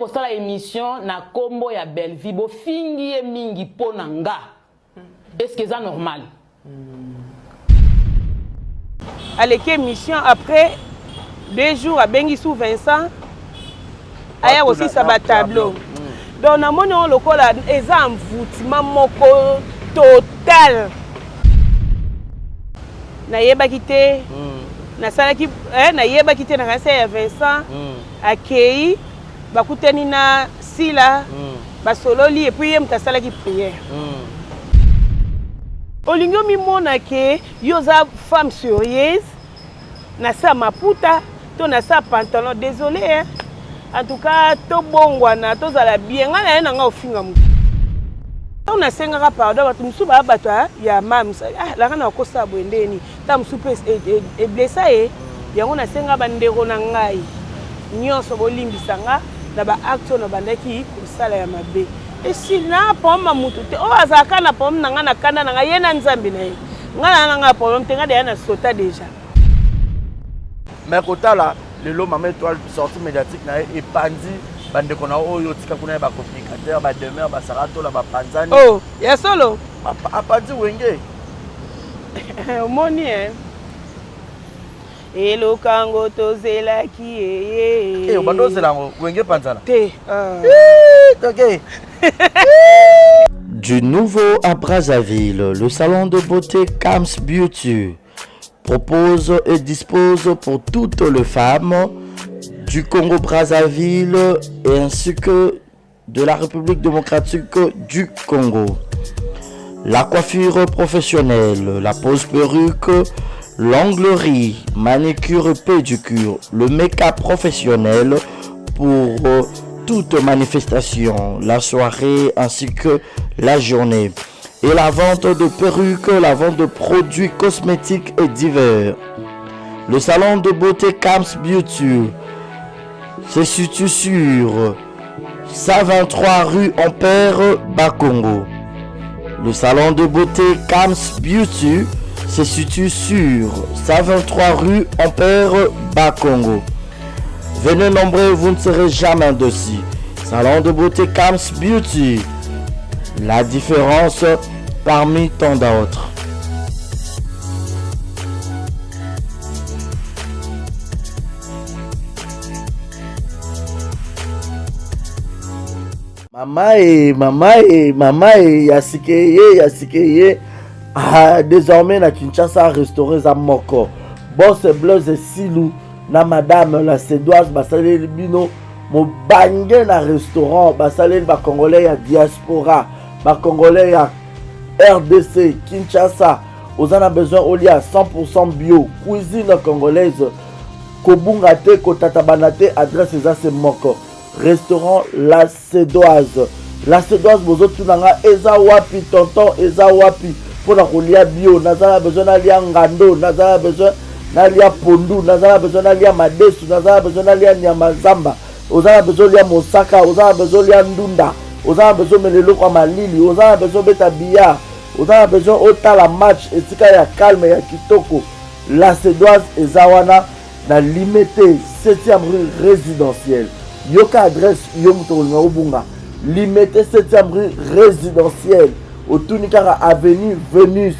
kosala émission na kombo ya Belleville bo fingi mingi ponanga. Est-ce que c'est normal? Allez, émission après 2 jours à Bengi sous Vincent. Aya aussi ça va tableau. Donc na mono lokola eza envoûtement moko total. Na yeba kité. Na sala ki na yeba kité na kasa ya Vincent. Akei bakutani na Sila. Ba sololi et puis yem ta sala ki prière. Olingo mi mona ke yoza femme sérieuse. Na sa maputa, to na sa pantalon désolé hein. En tout cas, to bongwana, to zala bien, ngana na nga ofinga mu. On a senga pardon, batu musuba bato ya mamsa. Ah, la kana kosa bwendeni. Ta musupe e blessa yango na senga bandero na ngai. Nyonso bolimbisanga na ba action na bandaki kusala ya mabe. Et si na poma mutu te o azaka na pom na nga na kanda na nga yena nzambi na ye. Ngana nga problème te nga de na sota déjà. Mais kotala lelo maman étoile sortie médiatique na et pandi bande kona oyo tika kuna ba communicateur ba demeure ba sarato la ba panzani oh ya solo apandi wenge moni hein elo kango tozela ki eh bando zelango wenge panzana te OK. Du nouveau à Brazzaville, le salon de beauté Kams Beauty propose et dispose pour toutes les femmes du Congo-Brazzaville et ainsi que de la République démocratique du Congo. La coiffure professionnelle, la pose perruque, l'onglerie, manicure et pédicure, le make-up professionnel pour toute manifestation, la soirée ainsi que la journée. Et la vente de perruques, la vente de produits cosmétiques et divers. Le salon de beauté Kams Beauty se situe sur 123 rue Ampère Bakongo. Le salon de beauté Kams Beauty se situe sur 123 rue Ampère Bakongo. Venez nombreux, vous ne serez jamais dessus. Salon de beauté Kams Beauty. La différence parmi tant d'autres. Mama yasikeye ah désormais na Kinshasa restauré za moko boss Blaise Silou na madame la Sédoise basaleli bino mobange na restaurant basaleli ba congolais ya diaspora ba congolais ya RDC Kinshasa aux en a besoin au lit à 100% bio cuisine congolaise kobunga te kotatabana te adresse za se moko restaurant La Sédoise bozo tunanga eza wapi tonton eza wapi pour la kolia bio nazala besoin d'alia ngando nazala besoin d'alia pondu nazala besoin d'alia madesu nazala besoin d'alia nyamazamba ozala besoin d'alia mosaka ozala besoin d'alia ndunda ozala besoin melelo kwa malili ozala besoin beta billard ozala besoin otala match etika ya calme ya kitoko La Sédoise eza wana na limité 7e rue résidentielle yoka adresse yomuto nga obunga limité 7e rue résidentielle au Tunikara avenue Vénus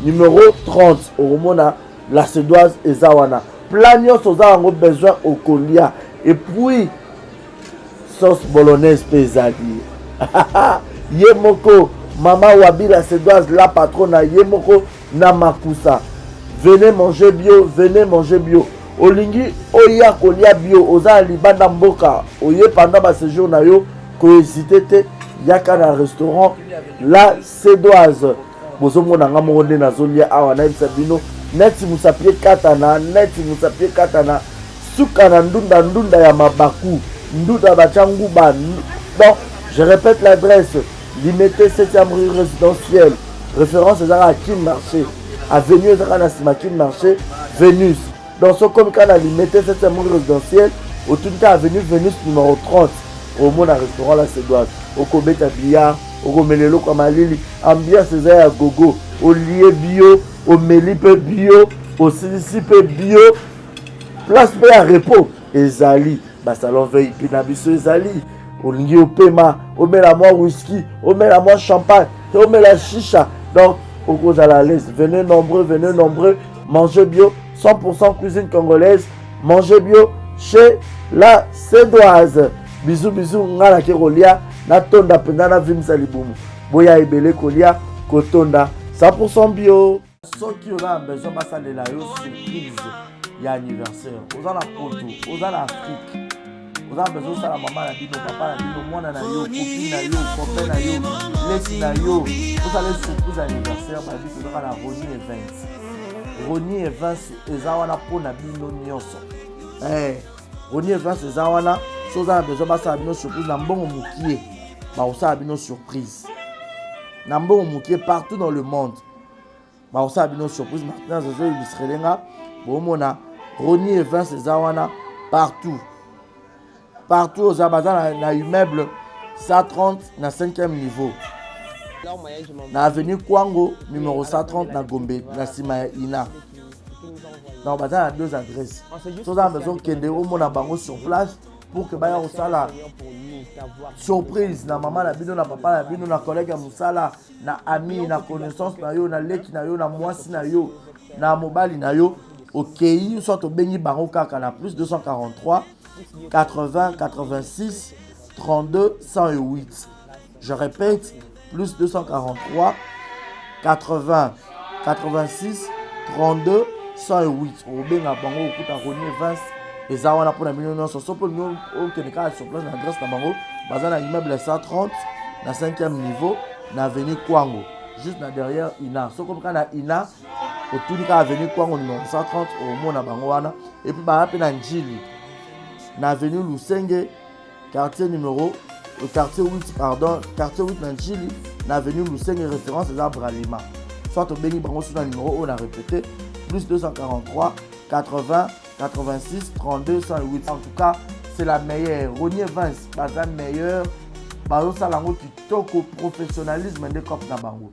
numéro 30 au Romona La Sédoise et Zawana planios aux avons besoin au colia et puis sauce bolognaise pesadi yemoko mama wabi La Sédoise la patronne yemoko namakusa venez manger bio olingi oya kolia bio oza libanda mboka oye pendant ba séjour na yo ko hésiter te yaka na restaurant La Sédoise bozo mona nga monde na zolia awa na bino neti musapie katana suka na ndunda ya mabaku ndunda bachangu ba bon je répète l'adresse limité 7e rue résidentielle référence à Kin Marché avenue Zakana Simakin Marché Vénus. Dans ce comme quand on a limité 7e rue résidentielle, au Tunika avenue Vénus numéro 30, au monde à restaurant La Sédoise, au Kobeta Billard, au Gomelelo Kamalili, ambiance à gogo, au lié bio, au Melipe bio, au Silicipe bio, place à repos, et Zali. basalon VIP na biso ezali olingi opema omela mwa whisky omela mwa champagne omela chicha donc okozala à l'aise. Venez nombreux, mangez bio, 100% cuisine congolaise, mangez bio chez la Cédoise. Bisous, ngala ke kolia, na tonda penda na vimsa libumu. Boya ebele kolia, kotonda, 100% bio. Soki oza besoin basalela yo surprise ya anniversaire. Oza na poto, oza na Afrique. Oza besoin sala maman na bino, papa na bino, mwana na yo, copine na yo, copain na yo, leki na yo. Vous allez surprise anniversaire, ma vie, vous allez à Ronnie Events. Ronnie Events, ezawana pour na bino nyonso. Ronnie Events, ezawana, si vous avez besoin de bino surprise, na mbongo mukie, ba osa bino surprise. Na mbongo mukie partout dans le monde. Ba osa bino surprise, maintenant zezo ilustrelenga, bo mona Ronnie Events, ezawana partout. Partout aux abazans na immeuble 130 na 5e niveau. Na avenue Kwango numéro 130 na Gombe na sima ya Ina. Donc bazan a 2 adresses. Tous en besoin kende au mona bango sur place pour que baya osala surprise na maman na bino na papa na bino na collègue ya musala na ami na connaissance na yo na leki na yo na mwasi na yo na mobali na yo. OK, soit au bengi bango kaka na plus 243 80 86 32 108. Je répète, plus 243 80 86 32 108. Au benga bango okuta Ronnie Events ezawana pour la million so pour nous au Kenya sur place na adresse na bango bazana immeuble 130 na 5e niveau na avenue Kwango juste na derrière Ina. So comme kana Ina autour de avenue Kwango numéro 130 au mona bango wana et puis ba na Njili na avenue Lusenge quartier 8 na Njili na avenue Lusenge référence des arbres Bralima. Soit au béni bango sur le numéro on a répété plus 243 80 86 32 108. En tout cas, c'est la meilleure. Ronnie Events, la meilleure. Bazo salango kitoko professionnalisme de cop na bango.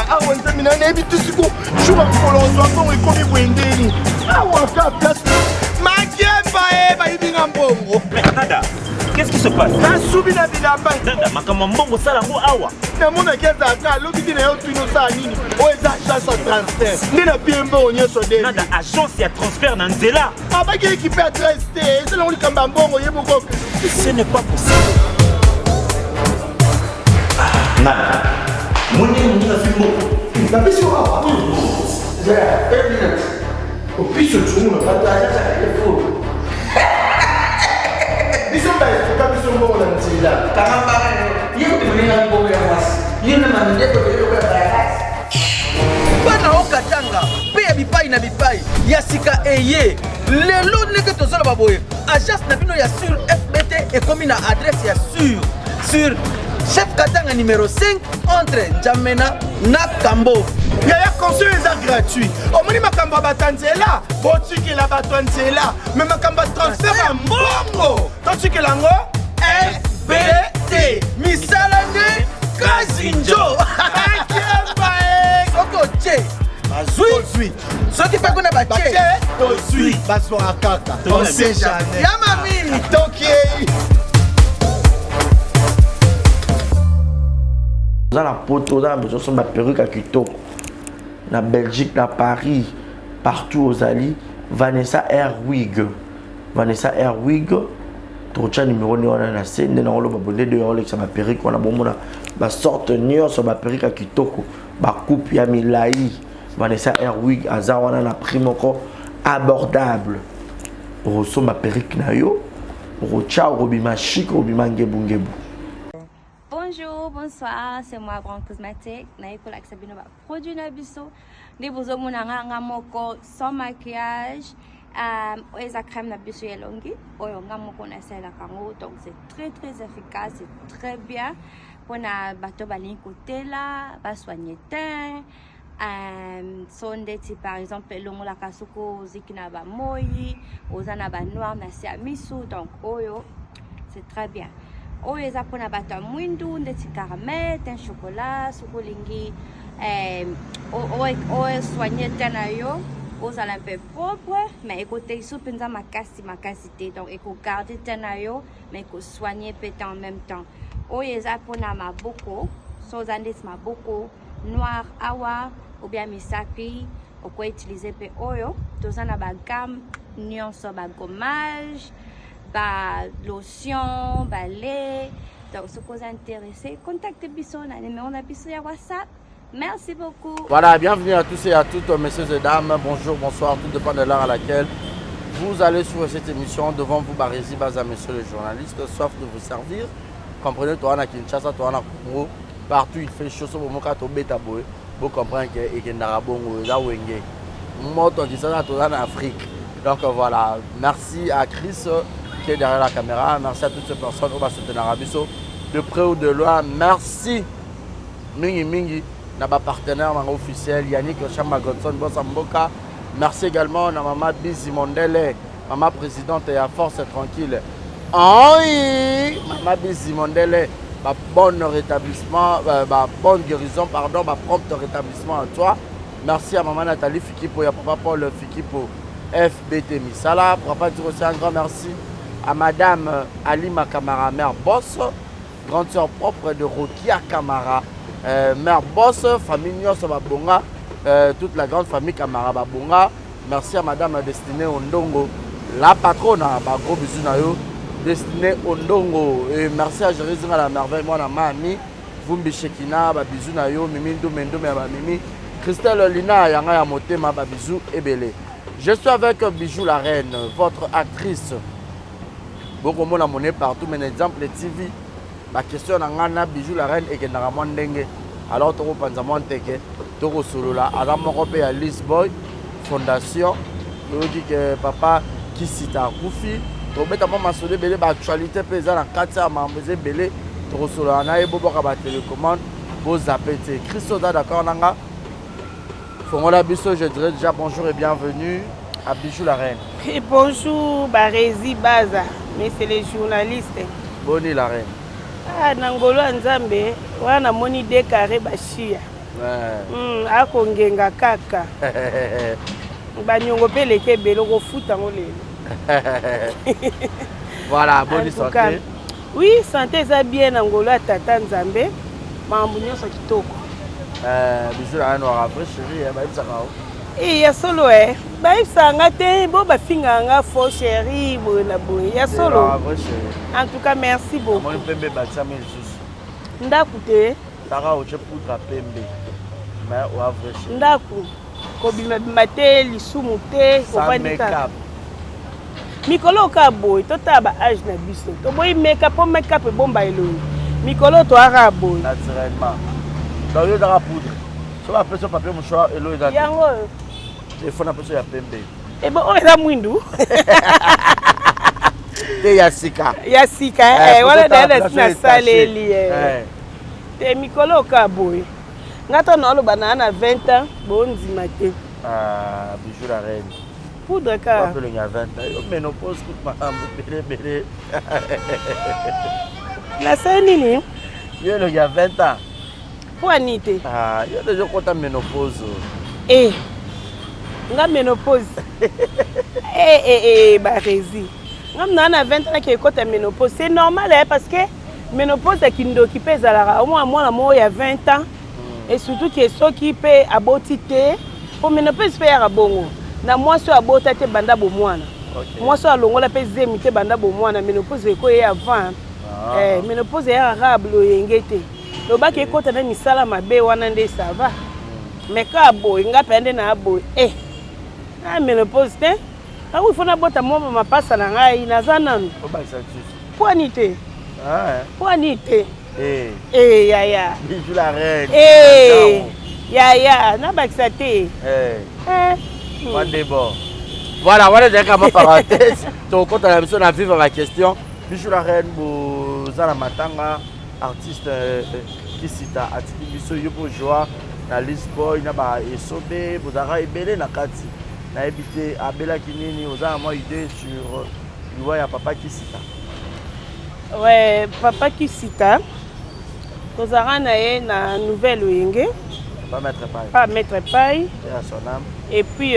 awa nzamina nayebi tusiku shuba kolozwa mbongo ekomi bwendeni awa ka place makemba bayibinga mbongo. Nada, qu'est-ce qui se passe? nasubi na bilamba Nada, makambo mbongo salango awa namonaki ezalaka alobi ti na yo tino osala nini oyo eza agence ya transfert nde na pie mbongo nyonso de Nada, agence ya transfert na nzela abaki ekipe adresse te ezelango likambo ya mbongo yeboko. Ce n'est pas possible. Nada, moni munga fimbo napesi awa opisi otumu na bataafo biso baesuka biso mbongo na nzela bana okatanga mpe ya bipai na bipai ya sika eye lelo ndenge tozoloba boye agence na bino ya sur fbt ekomi na adresse ya sur chef katanga numéro 5 entre Njamena na Kambo. yaya conseil eza gratuit omoni makambo ya bato ya nzela botikela bato ya nzela me makambo ya transfert ya mbongo totikela yango fbt misala nde kazinjo akemba soko tie bazwi soki mpe kuna batie tozwi bazwaka kaka on sait jamais yama mingi tokei Dans la poto, dans la maison, sur ma perruque à Kitoko. Na Belgique, na Paris, partout aux alliés. Vanessa Airwig. Vanessa Airwig. Trocha numéro 9 on a la scène. Nous avons abonné de Rolex sur ma perruque. On a bon ma sorte de sur ma perruque à Kitoko. Ma coupe ya Milai. Vanessa Airwig. Azawana na prime encore abordable. Rosso ma perruque na yo. Rocha robima chic robima ngebu ngebu. Bonjour, bonsoir, c'est moi Grand Cosmétique. Naïkola Sabino va produit Nabiso. Des beaux monanga moko sans maquillage. Oeza crème Nabiso yelongi. Oyonga moko na sela kango. Donc c'est très efficace, c'est très bien. Pour na bateau balin côté là, va soigner teint. Sondeti par exemple longo la kasuko zikina ba moi, ozana ba noir na siamisu. Donc oyo c'est très bien. oyo eza mpona bato ya mwindu ndeti caramel te chocolat soki olingi osoigne te na yo ozala un peu propre mais ekotekisa mpenza makasi te donc ekogarde te na yo mais ekosoigne mpe te en même temps oyo eza mpona maboko so oza ndeti maboko noir awa ou bien misapi okoutilize mpe oyo toza na bagame nyonso bagommage lotion balait donc soki oza intéressé contacte biso na numéro na biso ya WhatsApp. Merci beaucoup. Voilà, bienvenue à tous et à toutes, messieurs et dames. Bonjour, bonsoir, tout dépend de l'heure à laquelle vous allez suivre cette émission. Devant vous, Barési Baza, messieurs les journalistes, soif de vous servir. Comprenez, toi, on a Kinshasa, toi, on a Congo. Partout, il fait chaud, au Moka, au Betaboé. Vous comprenez qu'il y a Narabongo, là où il y a Moto, qui sont en Afrique. Donc voilà, merci à Chris qui est derrière la caméra. Merci à toutes ces personnes qui vont soutenir Arabiso de près ou de loin. Merci, Mingi Mingi. Notre partenaire officiel Yannick Chama Godson Bossamboka. Merci également à Maman Bizi Mondele, Maman présidente et à Force Tranquille. Oui, Maman Bizi Mondele, bon rétablissement, bonne guérison, pardon, prompt rétablissement à toi. Merci à Maman Nathalie Fikipo et à Papa Paul Fikipo FBT Misala. Papa dire aussi un grand merci à Madame Alima Kamara, mère boss, grande sœur propre de Rokia Kamara. Mère Boss, famille Nyos Babonga, toute la grande famille Kamara Babonga. Merci à Madame Destinée Ondongo, la patronne, gros bisous na yo, Destinée Ondongo. Et merci à Jérémy à la merveille, moi, ma amie, Vumbi Shekina, bisous na yo, Mimi Mendo, Mimi, Christelle Lina, Yanga Yamotema, bisous et belé. Je suis avec Bijou la Reine, votre actrice. Beaucoup de monde a monnaie partout, mais exemple, TV. La question est Bijou la Reine et que ndenge alors toko panza monteke toko solo la ala moko pe ya Lisboy fondation yo dit que papa Kisita Koufi to beta mama masole belé ba actualité pe za na kati ya mamboze belé toko solo na e bobo ka ba télécommande bo zapete Christo da d'accord nanga fongola biso je dirais déjà bonjour et bienvenue à Bijou la Reine. Et bonjour Barési Baza, mais c'est les journalistes. Boni la Reine. Ah, Nangolo Nzambe, wana moni décaré bashia. Akongenga kaka. Banyongo pe leke belo ko futa ngolelo. Voilà, bonne santé. Oui, santé ça bien Nangolo tata Nzambe. Mambo nyonso kitoko. Bijou la Reine wa après chérie, ba ibsaka. Ya solo ba ibsanga te bo ba finganga fo chérie bona boy. Ya solo. En tout cas, merci beaucoup. Moi, je peux Ndaku te. Sara, je peux pembe. Mais au vrai. Ndaku. Kobima bimate lisumu te, make-up. Mikolo ka boy, tota ba âge na biso. To boy make-up, po make-up e bomba eloi. Mikolo to ara boy. Naturellement. Donc yo dara poudre. So ba peso papier mouchoir eloi da. Yango. Il faut na peso ya pembe. E bo o era mwindu. Te Yasika. Yasika, wala dada sina saleli. Te mikolo ka boy. Ngato no lo banana 20 ans, bon dimate. Ah, Bijou la Reine. Poudre ka. Pas le 20 ans. Ménopause toute ma âme belé. La nini? Yo le gars 20 ans. Pour anité. Ah, yo déjà content ménopause. Nga ménopause. Barési. Nga na 20 ans qui côté ménopause, c'est normal parce que ménopause qui nous occupe au moins moi il y a 20 ans et surtout que ceux qui paient à botité pour ménopause faire à bongo. Na moi so abota te banda bo mwana. Moi so alongola pe zemite banda bo mwana ménopause ko ye avant. Ménopause ya arabe lo yengete. Lo ba ke kota na misala mabe wana nde ça va. Mais ka bo nga pende na bo na ménopause te. Ka il faut na bota mo ma passa na ngai na zananu. O ba ça tu. Poinité. Poinité. Ya. Bijou la Reine. Ya, na baxate. Voilà, voilà déjà ma parenthèse. Donc quand on a besoin de vivre la question, Bijou la Reine Bozala Matanga, artiste Kisita, artiste biso yopo joie na Lisboy na ba esobe bozara ebele na kati. Na habité à Bela Kinini, aux a moi idée sur loi ya papa Kisita. Ouais, papa Kisita. Tozara na ye na nouvelle oyenge. Pas mettre paille. Et puis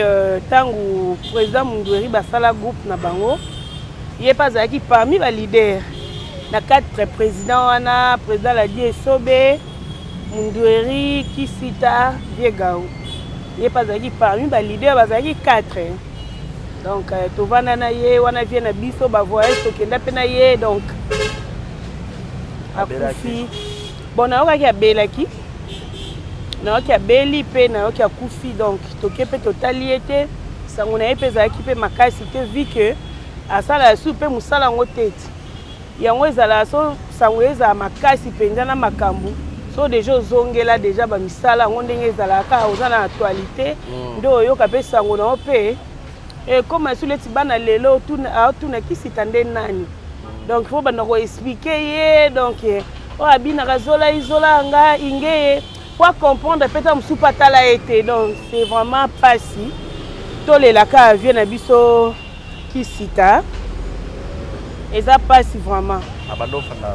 tangu président Mundweri basala groupe na bango. Il est pas qui parmi les leaders. Na 4 présidents wana, président la die Sobe, Mundweri, Kisita, Viegao. Il est pas qui parmi les leaders, bazaki 4. Donc tovana na ye wana vient na biso ba voyage tokenda pe na ye donc akufi. Bon na oka ki abelaki. Na oka beli pe na oka kufi donc tokepe totali ete sango na ye pe zaki pe makasi te vu que asala su pe musala ngo tete. Yango ezala so sango eza makasi penza na makambu. So déjà ozongela déjà ba misala ngo ndenge ezala ka ozana actualité ndo yoka pe sango na pe. Et comme sur les tibana lelo tuna Kisita nde nani. Donc il faut bana ko expliquer donc o abina razola isola nga ingé pour comprendre peut-être musupa tala été donc c'est vraiment pas si to le la ka vient na biso Kisita. Et ça passe vraiment. Abando fanda.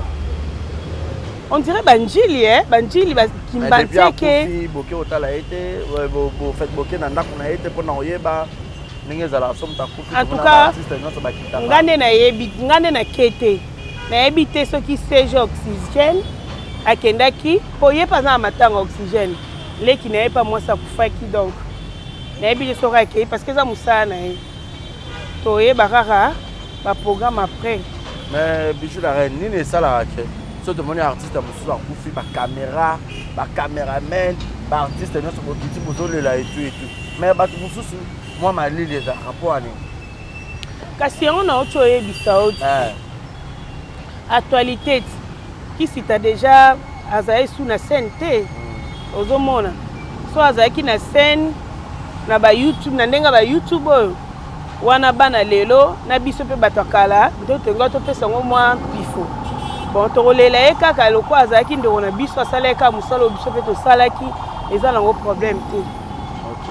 On dirait banjili banjili qui m'banté que boké otala été bo fait boké na ndako na été pour na oyeba. En tout cas, ngane na kete na ebite soki siège oxygène akendaki poye pas na matanga oxygène leki na pas moi ça kufaki donc na ebite soki akei parce que ça musana na toye bakaka ba programme après mais bijou la reine ni ça la ke so de moni artiste mususu akufi ba caméraman ba artiste no so bokiti bozole la et tout mais ba mususu moi ma lile za rapport ani kasi on a autre ebisa actualité Kisita déjà azaye sous na scène te ozomona so azaki na scène na ba YouTube na ndenga ba YouTube wana bana lelo na biso pe batakala ndotenga to pesa ngo mwa pifo bon tokolela e kaka loko azaki ndoko na biso asaleka musalo biso pe to salaki eza nango problème te.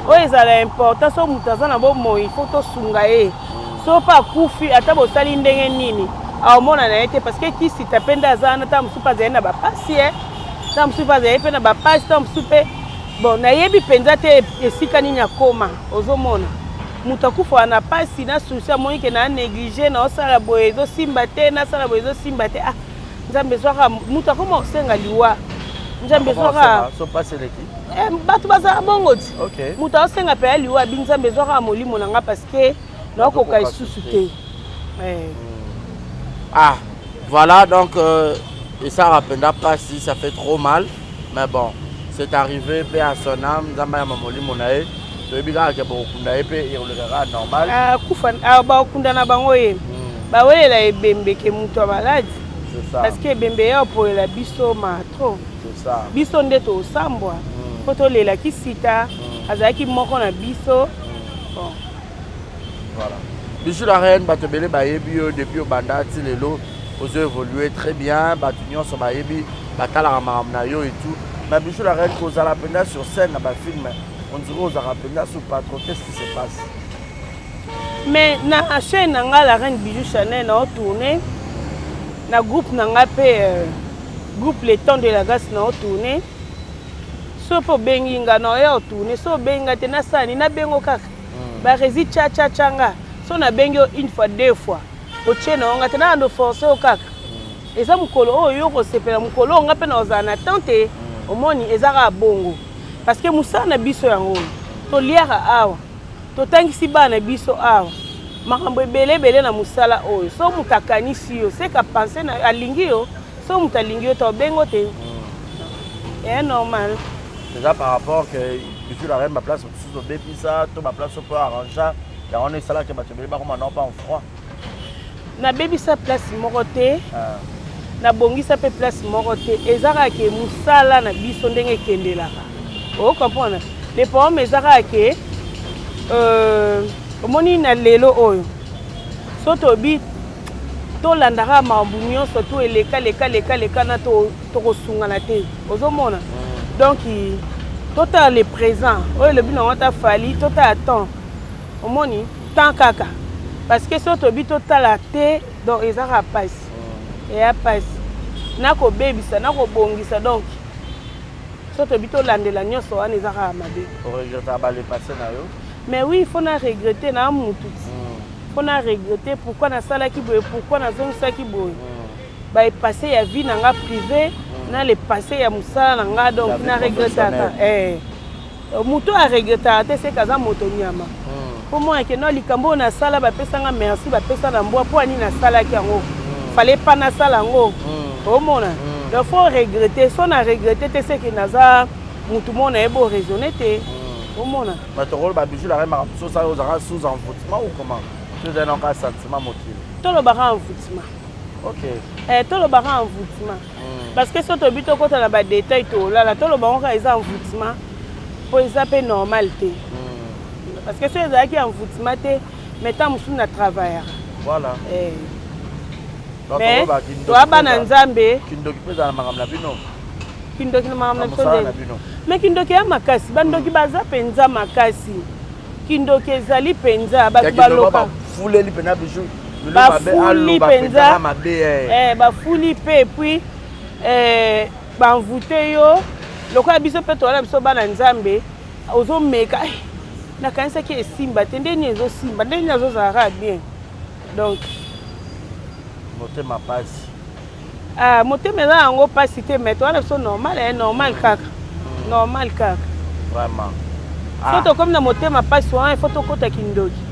O ezala important so mutazana bo mo il faut to sunga e so pa kufi ata bo sali ndenge nini aomona na ete parce que Kisita penda azana ta musupa zaina ba pasi ta musupa zaina na ba pasi ta musupe bon na yebi penza te esika nini akoma ozomona mutakufa na pasi na susa moike na négliger na osala boyezo simba te na sala boyezo simba te ah nzambe zwaka mutakoma osenga liwa nzambe zwaka so passer leki batu baza bongo ti OK muta osenga pe liwa binzambe zwaka molimo nanga parce que na ko ka isusu te ah voilà donc et ça rappelle pas si ça fait trop mal mais bon c'est arrivé pe à son âme nzamba ya molimo na ye toyebika ke bokunda ye pe iroleka normal kufa bakunda na bango ye bawelela ebembe ke mutu malade parce que ebembe ya opolela biso matro biso nde tosambwa po tolela Kisita azalaki moko na biso bon voilà Bijou la reine bato bele bayebi yo depuis obanda ti lelo ozo évoluer très bien bato nyonso bayebi batala makambo na yo et tout mais Bijou la reine kozala penda sur scène na ba film on dirait aux Arabes sous patron qu'est-ce qui se passe mais na chaîne nga la reine Bijou Chanel na tourner na groupe nanga pe groupe les temps de la grâce na tourner so po benginga na yo tourner so benga te na sani na bengo kaka ba rezi cha nga so na bengo une fois deux fois o chena nga te na ndo forcer o kaka eza mukolo oyo ko sepela mukolo nga pe na ozana tante omoni ezaka bongo parce que musana biso yango to liaka awa to tangisi bana biso awa makambo ebele na musala oyo so mutakanisi yo c'est ka penser na alingi yo so mutalingi yo to bengo te est normal déjà par rapport que Bijou la reine ma place sous baby ça to ma place pour arranger et on est ça que bato bele ba comme non pas en froid na baby sa place moko te na bongisa pe place moko te ezaka ke musala na biso ndenge kendelaka o comprendre les pommes ezaka ke omoni na lelo oyo so tobi tolandaka makambo nyonso to eleka na tokosungana te ozomona donc totala le présent oyo elobi nango ta fali totala temps omoni temps kaka parce que so tobi totala te donc ezaka pasi eya mpasi nakobebisa nakobongisa donc so toyebi tolandela nyonso wana eza kaka mabe oregreta bale passé na yo mais oui faut na regretter na mutu faut na regretter pourquoi nasalaki boye pourquoi nazongisaki boye baepase ya vie na nga privé na le passé ya mosala na nga donc na regretaka moto aregretaka te seke aza moto nyama po moi ke no likambo oyo nasala bapesanga merci bapesa na mbwa mpo ani nasalaki yango fale pa nasala yango omona donc faut regretter so na regretter te seke naza motu mo nayeba oraisonne te omona matokolo babiju la remaka biso osala ozalaka sous envoûtement ou comment tozali naka sentiment mokili tolobaka envoûtement ok tolobaka envoûtement parce que so toyebi tokota na badetail tolala tolobaka kaka eza envoûtement mpo eza mpe normal te parce que so ezalaki envoûtement te mais ntan mosusu na travaillaka voilà mais toya bana nzambe kindoki mpe ezala na makambo na bino kindoki na makambo na biso na nde bino mais kindoki ya makasi bandoki baza mpenza makasi kindoki ezali mpenza bato baloka fuleli mpenza biju bafuli mpenza bafuli mpe epuis banvoute yo lokola biso mpe towana biso bana nzambe ozomeka nakanisaki esimba te ndeni ezosimba ndeni azozalaka bien donc motema pasi motema eza yango mpasi te mais towana biso normal kaka normal kaka vraiment so tokomi na motema mpasi wana ifo tokota kindoki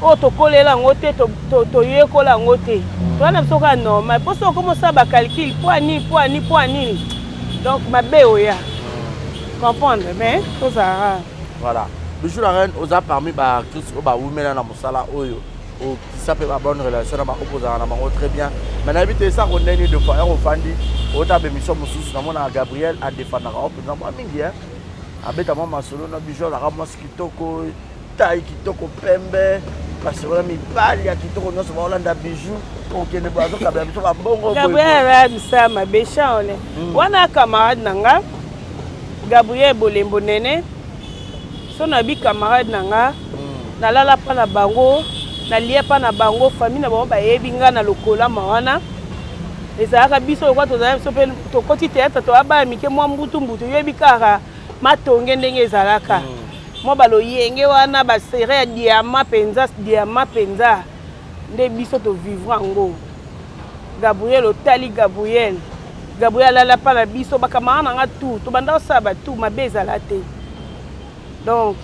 oyo tokolela yango te toyekola yango te towana biso kaka normal mpo so okomi osala bacalcule po anini donc mabe oya comprendre mais tozalaka voilà bijou la reine oza parmi baactrice oyo bawumela na mosala oyo okisa mpe babonne relation na baopozaka na bango très bien mais nayebi te esako ndeni de fois ere ofandi ota bémission mosusu namonaka gabriel adefandaka o mpenza mwa mingi abeta mwa masolo na bijou azalaka mwasi kitoko tai kitoko pembe basolola mibali ya kitoko nyonso baolanda bijou okende bo azokabela biso bambongo gabriel ayabisa mabe chaole wana camarade na nga gabriel bolembo nene so nabi camarade na nga nalala mpa na bango nalia mpa na bango famille na bango bayebi nga na lokolama wana ezalaka biso lokwa tozala biso mpe tokoti teatre toyabaya mike mwa mbutu yoyebi kaka matonge ndenge ezalaka mwa baloyenge wana basere ya diama mpenza nde biso tovivre yango gabriel otali gabriel alala mpa na biso bakamara na nga tu tobanda osala batu mabe ezala te donc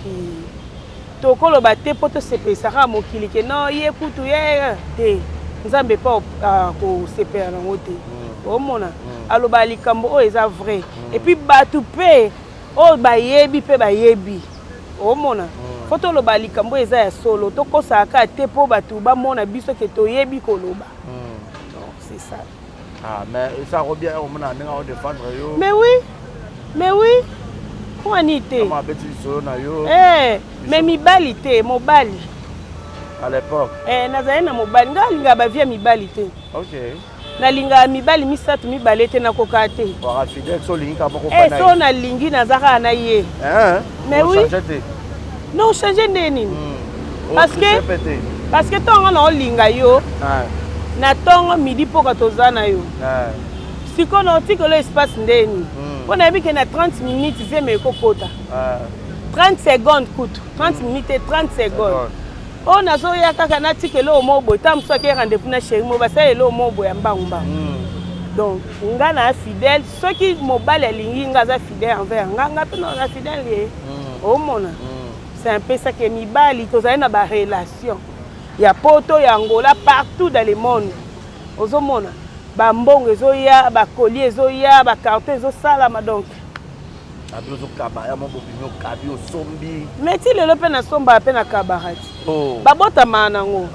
tokoloba te mpo tosepesaka mokili ke no ye kutu ye te nzambe mpe kosepela nango te omona aloba likambo oyo eza vrai epuis bato mpe oyo bayebi mpe bayebi omona fo toloba likambo eza ya solo tokosaka te mpo bato bamona biso ke toyebi koloba donc c'est ça mais esako bien omona ndenge odefendre yo mais oui wani te mais mibali te mobali à l'époque nazali na mobali nga alingaka bavia mibali te nalingaka mibali misato mibale te nakoka te so nalingi naza kaka na ye mais oui non change nde nini parce que ntongo naolinga yo na ntongo midi mpoka toza na yo sikoyo naotikelo espace ndeni mpo nayebi ke na 30 minutes zeme ekokota 30 secondes kutu 30 minutes et 30 secondes oyo nazoya kaka natika eloo mo boye ta mosu ake rendez-vous na chéri mo basala eloo mo boye ya mbangumbangu donc nga na fidèle soki mobali alingi nga aza fidèle envers nga mpe naza fidèle ye omona c'est un peu ça ke mibali tozali na barelation ya poto ya ngola partout dans le monde ozomona bambongo ezoya bakoli ezoya bakarton ezosalama donc mais ti lelo mpe nasombaka mpe na kabarati babotamaka nango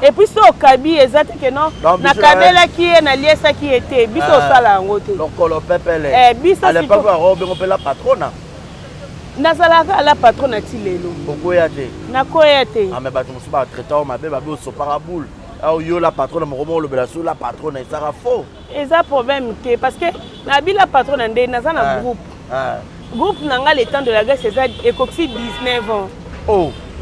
epuis so okabi eza te ke non nakabelaki ye naliesaki ye te biso osala yango te biso nazalaka ala patron na ti lelo nakoya te bato mosusu batraitao mabe babe osopaka boule yo la patronne moko olobela so la patronne ezaka faux eza problème te parce que nabi la patronne nde naza na groupe na nga le temps de la grèce eza ekoki 19 ans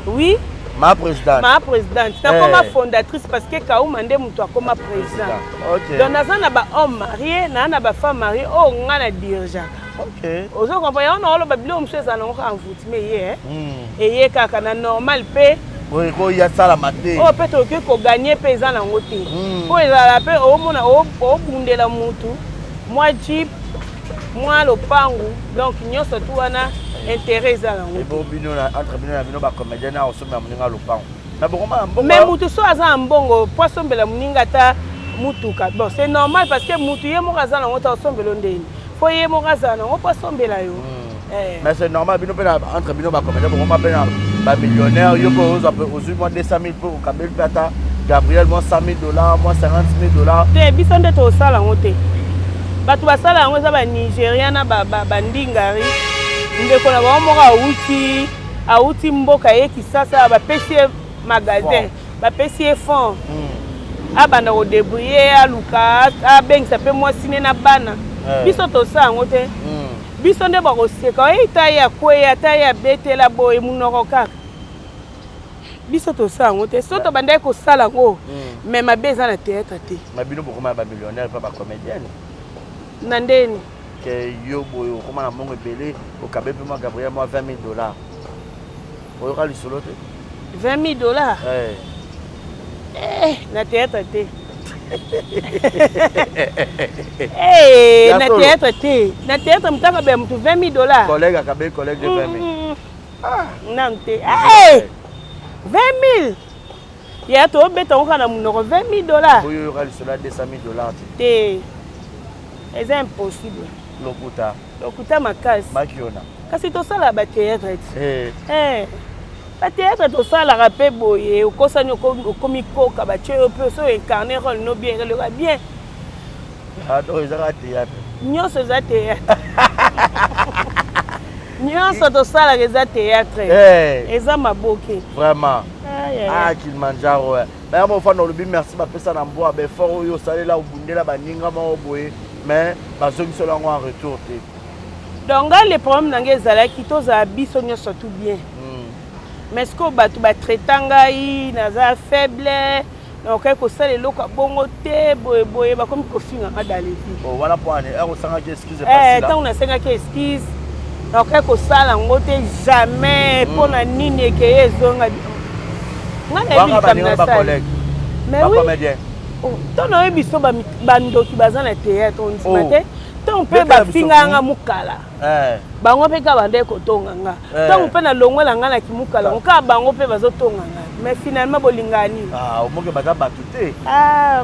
oui Ma présidente. Ma présidente. Na comme fondatrice parce que Kauma nde mutu akoma président. OK. Donc naza na ba homme marié, na ba femme mariée, oh nga na dirigeant. OK. Ozo comprendre on a ba bilo mche za na en foot mais ye. Et ye kaka na normal pe. Oui, ko ya sala maté. Oh peut-être que ko gagner paysan na ngote. Po ezala pe o mona o bundela mutu. Moi jeep, moi lopangu. Donc nyonso tu wana intérêt za na ngote. Et bon bino na entre bino na bino ba comédien na osomba muninga lopangu. Na bokoma mbongo. Mais mutu so aza mbongo, poisson bela muninga ta mutuka. Bon, c'est normal parce que mutu ye mo kaza na ngote osombelo ndeni. Faut ye mo kaza na ngo poisson bela yo. Mais c'est normal bino pe entre bino ba comédien bokoma pe na ba millionnaire yo ko ozu moi 200 000 pour Kabel Pata, Gabriel moi 100 000 $, moi 50 000 $. Te biso nde to sala ngote. Batu basala ngo za ba Nigeria na ba ndingari. Ndeko na ba mo ka auti mboka ye kisasa ba pesier magasin, ba pesier fond. Abana o débrouiller aluka, abengisa pe moi sine na bana. Biso to sala ngote. Biso nde ba ko seka eta ya kweya ta ya betela boy munoko kaka. Biso to sala ngote. Soto banda ko sala ngo. Mais ma beza na théâtre te. Ma bino bokoma ba millionnaire pas ba comédienne. Nandeni. Que yo boyo comment na mongo belé au Kabel moi Gabriel moi 20 000 $. Oyo kali solo te. 20 000 $. Na théâtre te. Na théâtre te. Na théâtre mtaka be mtu 20 000 $. Collègue à Kabel, collègue de 20 000. Non te. 20 000. Ya to beta on kana munoko 20 000 $. Oyo kali solo 200 000 $. Te. C'est impossible. Lokuta makasi. Makiona. Kasi to sala ba théâtre. Ba théâtre to sala rapé boye, okosani okomi koka ba tio pe so incarner rôle no bien, le va bien. Ah donc ils ont théâtre. Nyonso za théâtre. Nyonso to sala za théâtre. Eza maboke. Vraiment. Kilimanjaro. Mais mon fan olobi merci ba pesa na mboa be fort yo salela obundela baninga ma oboye. Mais bazongi solo en retour. Donc le problème nanga ezala ki to za biso nyonso tout bien. Mais ce que batu ba traitanga yi naza faible. Donc ko sala loka bongo te boye ba comme ko finga dans les vies. Oh voilà pour aller on sanga ki excuse pas là. Tant on a sanga ki excuse. Donc ko sala ngote jamais pour na nini ke ezonga. Ngana bi comme collègue. Mais oui. Tant on a biso bando ki bazana théâtre on dit matin. Tant pe ba finga nga mukala. Bango pe ka bande ko tonga nga. Tant pe na longwela nga na kimukala. On ka bango pe bazo tonga nga. Mais finalement bolingani. Au moins que baza batute.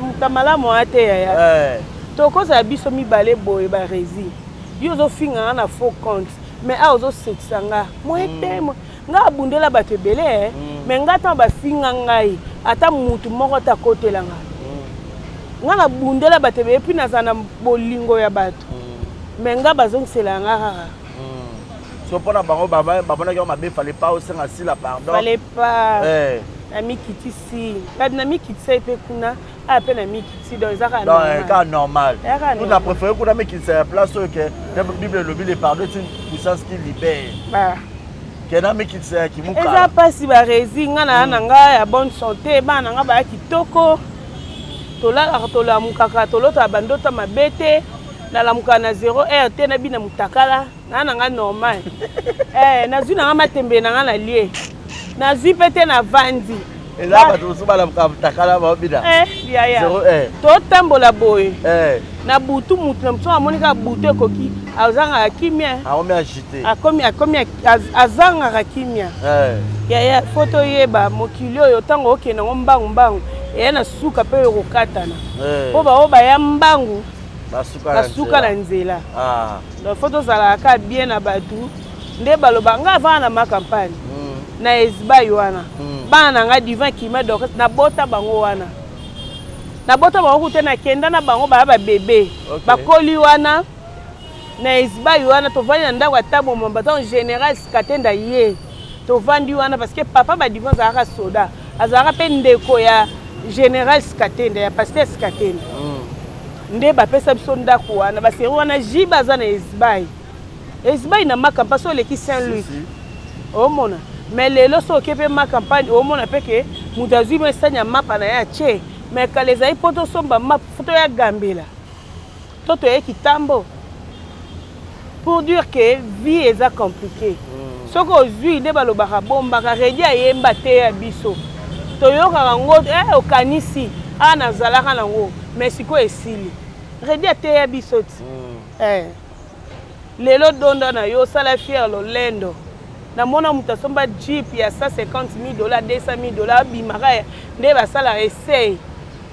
Mutamala mo ate ya. To ko sa biso mi balé boy ba rési. Yo zo finga na faux compte. Mais a ozo sexanga. Mo ete mo nga abundela bato belé. Mais nga tan ba finga ngai. Ata mutu moko ta kotela nga. Nga na bundela bato be puis na zana bolingo ya bato. Mais nga bazongisela nga kaka. So pona bango babona ki mabe fallait pas aussi ngasi la pardon. Fallait pas. Nami kiti si. Kad nami kiti sai pe kuna a pe nami kiti donc ça ka normal. Donc cas normal. Nous a préféré qu'on a mis qu'il se place que la Bible le dit pardon c'est une puissance qui libère. Bah. Kena mi kiti ki muka. Eza pasi ba rezi nga na nga ya bonne santé ba na nga ba kitoko. Tola tola mukaka tolota bandota mabete. Na la mukana 0 RT na bina mutakala na nga normal. Na zui na nga matembe na nga na lie. Na zui pete na vandi. Eza ba to suba la mutakala ba bida. Ya. 0 To tambola boy. Na butu mutu na mso amonika butu ekoki azanga akimia. Akomi agité. Akomi azanga akimia. Ya photo yeba mokili oyo tango okena ngombangu. Na suka pe yokatana. Oba ya mbangu. Basuka na nzela. Donc photo zala ka bien na batu. Nde baloba nga vana ma campagne. Na ezba yoana. Bana nga divan kima donc na bota bango wana. Na bota bango kutena kenda na bango ba bébé. Bakoli wana. Na ezba yoana to vandi na ndako atabo mambata en général skatenda ye. To vandi wana parce que papa ba divan zaka soda. Azaka pe ndeko ya général skatenda ya pasteur skatenda. Nde ba pesa biso ndako wana ba seri wana jiba za na Esbai na makampa so leki Saint-Louis. O mona mais lelo soki mpe ma campagne omona mpe ke moto azwi mo esanya mapa na ye atie mais kala ezali mpo tosomba mapa fo toyagambela to toyeki ntambo pour dire que vie eza compliqué soki ozwi nde balobaka bombaka redi ayemba te ya biso toyokaka ngo okanisi awa nazalaka nango mais sikoyo esili redi ate ya biso ti lelo donda na yo osala fiere lolendo namona moto asomba jeep ya 150 000 $, 200 000 $, abimaka nde basala essai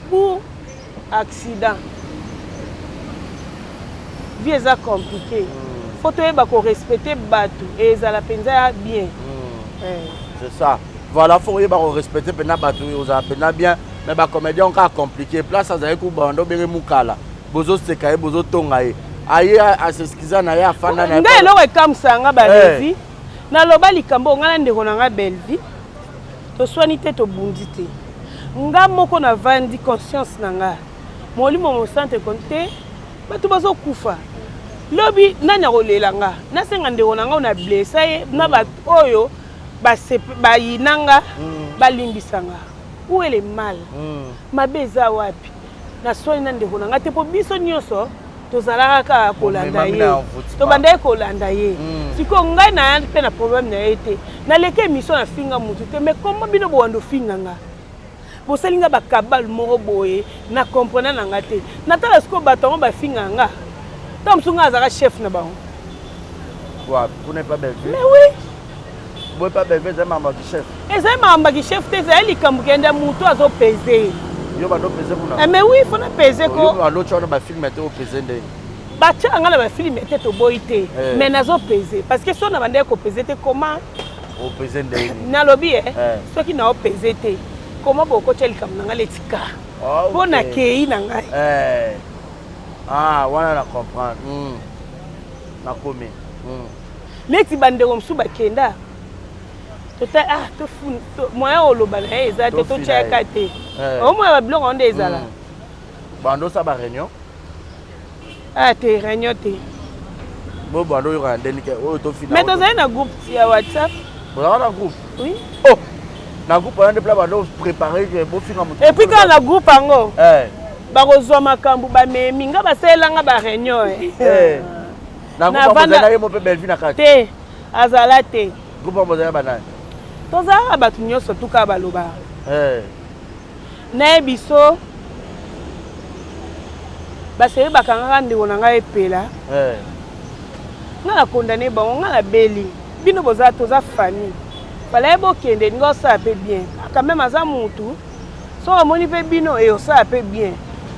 pour accident. Vie eza compliqué. Faut toyeba ko respecter bato et ezala penza bien. C'est ça. Voilà, faut toyeba ko respecter pena bato ozala pena bien, mais ba comédien ka compliqué. Place azali ku bando bere mukala. Bozo seka e bozo tonga e. Aye aseskiza na ya fana na. Ngai lo ekamsanga ba lezi. Na loba likambo ngana ndeko na nga Belvi. To swani te to bundi te. Nga moko na vandi conscience na nga. Molimo mo sante konte. Bato bazo kufa. Lobi nanya kolela nga. Nasenga ndeko na nga na blessa ye na bato oyo ba yinanga balimbisanga. Où est le mal? Mabeza wapi? Na swani na ndeko na nga te po biso nyonso. Tozalaka kolanda ye. To banda kolanda ye. Siko ngai na pe na problème na été. Na leke mission na finga mutu te mais comment bino bo wando finga nga. Bo selinga ba kabal moko boye na comprendre na nga te. Na tala siko batongo ba finga nga. Tom sunga azaka chef na bango. Quoi, vous n'êtes pas belle. Mais oui. Vous n'êtes pas belle, c'est maman qui chef. Et c'est maman qui chef te c'est likambu kenda mutu azo peser. Yo ba do peser kuna. Mais oui, faut na peser ko. Yo alo chona ba filmete o peser ndeni. Ba tia nga na ba filmete to boité. Mais nazo peser parce que so na bande ko peser te comment o peser ndeni. Na lobi so ki na o peser te. Comment boko tia likambu na nga letika. Po na kei na ngai. Ah, wana na comprendre. Na komi. Leti bande ko msuba kenda. Tota to fun moya oloba na eza te to tia kate. Au moins ba blongo onde ezala. Bando sa ba réunion. Te réunion te. Bo bando yo ka ndeni ke o to final. Mais to za na groupe ya WhatsApp. Vous avez un groupe? Oui. Oh. Na groupe on a des plats bando préparer que bo finga mutu. Et puis quand na groupe ango. Ba kozwa makambu ba meminga ba selanga ba réunion Na groupe on a ye mo pe Belvi na kati. Te azala te. Groupe on a banana. Toza bato nyonso tuka baloba. Na biso basebe bakanga ndeko na ngai epela. Nga na condamné bango nga na beli. Bino boza toza famille. Fallait bokende ngo ça peut bien. Quand même aza mutu. So amoni pe bino e ça peut bien.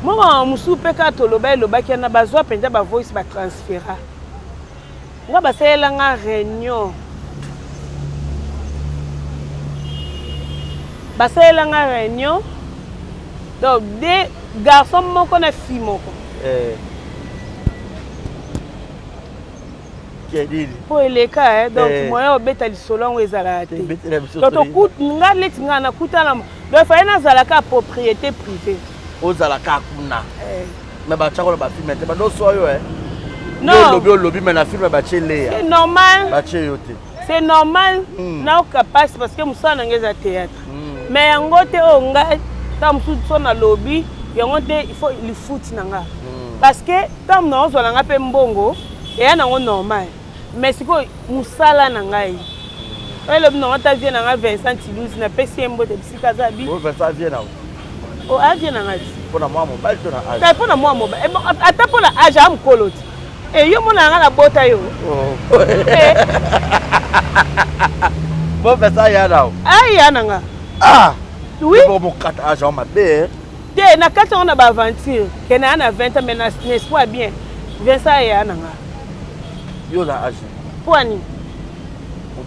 Mama musu pe ka toloba elobaki na bazwa penza ba voice ba transféra. Nga basela nga réunion. Basela nga réunion. Donc des garçons moko na fille moko. Pour les cas donc moi obeta lisolo ngo ezala te. To kut nga leti nga na kutana. Donc fa na zala ka propriété privée. Ozala ka kuna. Mais ba tshako ba film te ba do so yo Non. Lobby mais na film ba tshele. C'est normal. Ba tshele yote. C'est normal. Na capable parce que musana ngeza théâtre. Mais yango te onga tam so na lobby yango te il faut le foot nanga. Parce que tam na ozo nanga pe mbongo et ya nango normal. Mais siko musala nanga yi. Le non ta vie nanga Vincent Toulouse na pesi mbote bisika zabi. O Vincent vie na. O aje nanga ti. Pona moi mobile to na age. Ta pona moi mobile. Et bon ata pona age am koloti. Et yo mona nga na bota yo. Bon Vincent ya na. Ah ya nanga. Ah. Oui. Bon mon 4 age on mabe. Te na 4 on a ba aventure. Kena na 20 ans mais na n'espoir bien. Vincent ya nanga. Yo la age. Poani.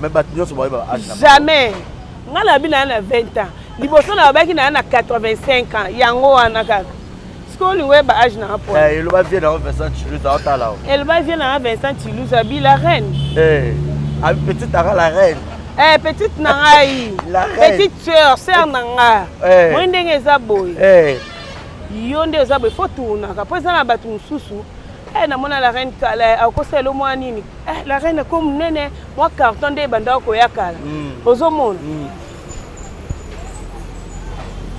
Mais batinyo so ba age na. Jamais. Nga na bina na 20 ans. Liboso na baki na 85 ans. Yango wana kaka. Skoli we ba age na po. Il va venir dans Vincent Toulouse à Otala. Elle va venir dans Vincent Toulouse à la reine. Petite Ara la reine. Petite nangai. Petite sœur nanga. Moi ndenge za boy. Yo ndenge za boy faut tourna. Après ça na batu mususu. namona la reine kala akosela mwa nini la reine comme nene mwa carton de banda ko ya kala ozomona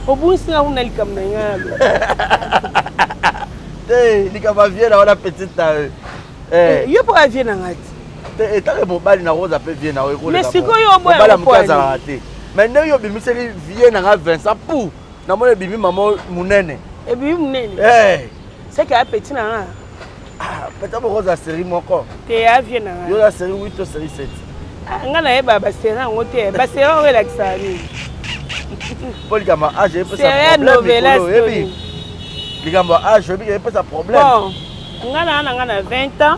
obunsinga kuna likamna ngalo te likaba vie na wana petite na yo po avie na ngati te etale mobali na roza pe vie na ko mais sikoyo boya mobali mukaza la te mais ndenge yo bimiseli vie na nga Vincent pour na mona bimi mama munene ebi munene c'est que petit na nga peut-être roza série moko te avie na nga yo la série 8 ou série 7 nga na yeba ba série ngote ba série on la kisani Polikama âge peut ça problème Ligamba âge peut ça problème bon nga na 20 ans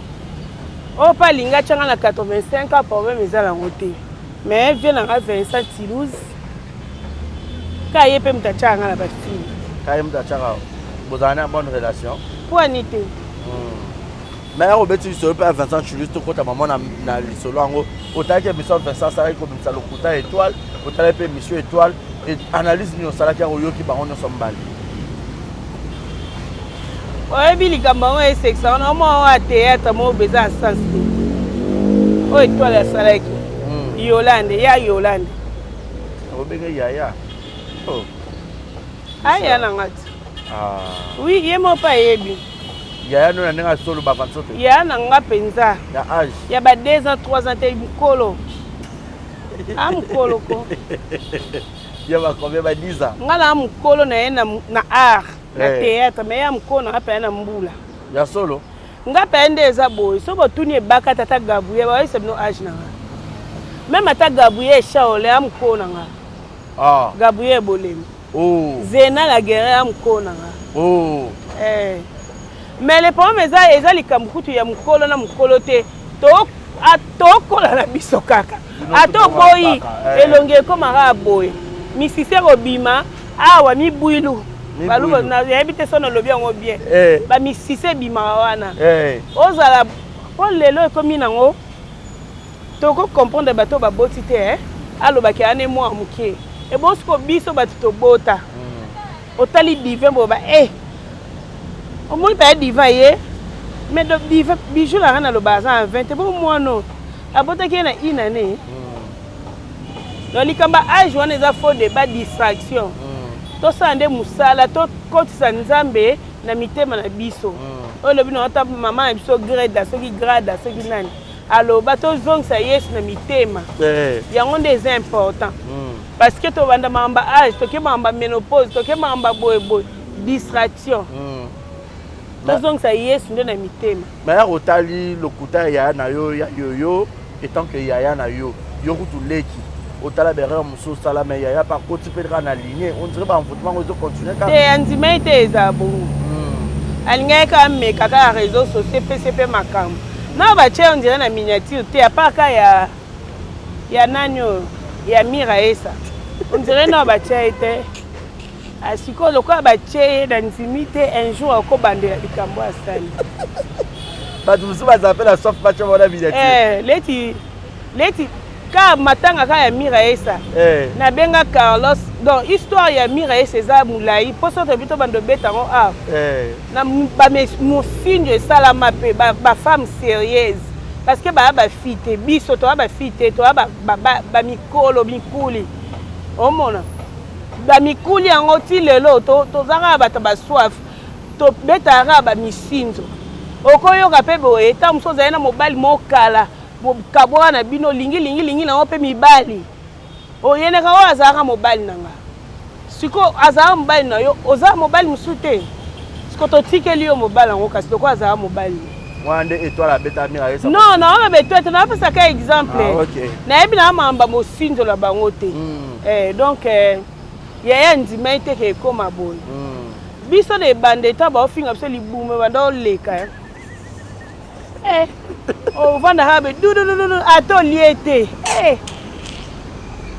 o pa linga changa na 85 ans problème ezala ngote mais vient na 25 Toulouse ka yepe mtachanga na ba fille ka yem mtachanga bozana une bonne relation pour anité mais au beti so pas Vincent Toulouse to kota maman na lisolo ngo otaki mission Vincent ça ko bimisa lokuta étoile otala pe mission étoile et analyse ni osala ki ngo yoki bango no sombali oyebi likambo ngo section no mo wa théâtre mo beza sens o étoile asalaki Yolande ya Yolande obenge yaya oh aya na ngati oui yemo pa yebi yaya no na nga solo ba vansote ya na nga penza ya âge ya ba 2 ans 3 ans te mkolo ko ya ba combien ba 10 ans ngala mkolo na yena na art na théâtre mais ya mkolo na pa na mbula ya solo nga pende eza boy so botuni ebaka tata gabuye ba yesa bino âge na nga même ata gabuye shaole am kona nga gabuye bolemi zena la guerre am kona nga mais le problème eza likambo kutu ya mukolo na mukolo te to kola na biso kaka ato boyi elonge komaka boye misise kobima awa mibwilu balubo na yebi te sono lobi yango bien ba misise bima wana ozala po lelo ekomi nango toko comprendre bato baboti te alobaki ane mwa muke e bosiko biso bato tobota otali divin boba omoni pa divin ye mais do divin bijou la rana lobaza 20 bon moi non abotaki na inane no likamba age wana eza faux débat distraction to sande musala to kotisa nzambe na mitema na biso olobi na ota mama na biso grade soki grade soki nani aloba tozongisa yesu na mitema yango nde eza important parce que tobanda mamba age toke mamba ménopause toke mamba boyeboye distraction tozongisa yesu nde na mitema mais otali lokuta ya na yo ya yoyo etant que yaya na yo yokutu leki otala berere mosusu sala mais yaya par contre peut être na ligne on dirait ba envoûtement ozo continuer quand te andima ete eza bongo alingaki kaka meka kaka réseau sociaux pcp makambo na batie on dirait na miniature te apaka ya nani oyo ya mira esa on dirait na batie ete asiko lokola batie na ndimi te un jour akobandela likambo asali bato mosusu bazapela soft batie wana miniature leti ka matanga ka ya mira esa na benga Carlos donc histoire ya mira esa eza mulai poso to bito bando betango na ba mosinjo esalama pe ba femme sérieuse parce que ba fite biso to ba fite to ba mikolo mikuli omona ba mikuli yango ti lelo to zaka bato ba soif to betara ba misinzo okoyoka pe boye ta muso zaina mobali mokala kabwa na bino lingi na ope mibali oyene ka wa azaka mobali nanga siko azaka mobali na yo oza mobali musute siko to tikeli yo mobali ngo kasi to ko azaka mobali mwande étoile abeta mira yesa non on be toi na pesa ka exemple na yebi na mamba mosinzo la bango te donc yaya ndima ite ke koma boy biso de bandeta ba ofinga biso libume banda oleka oh vanda habe du ato liete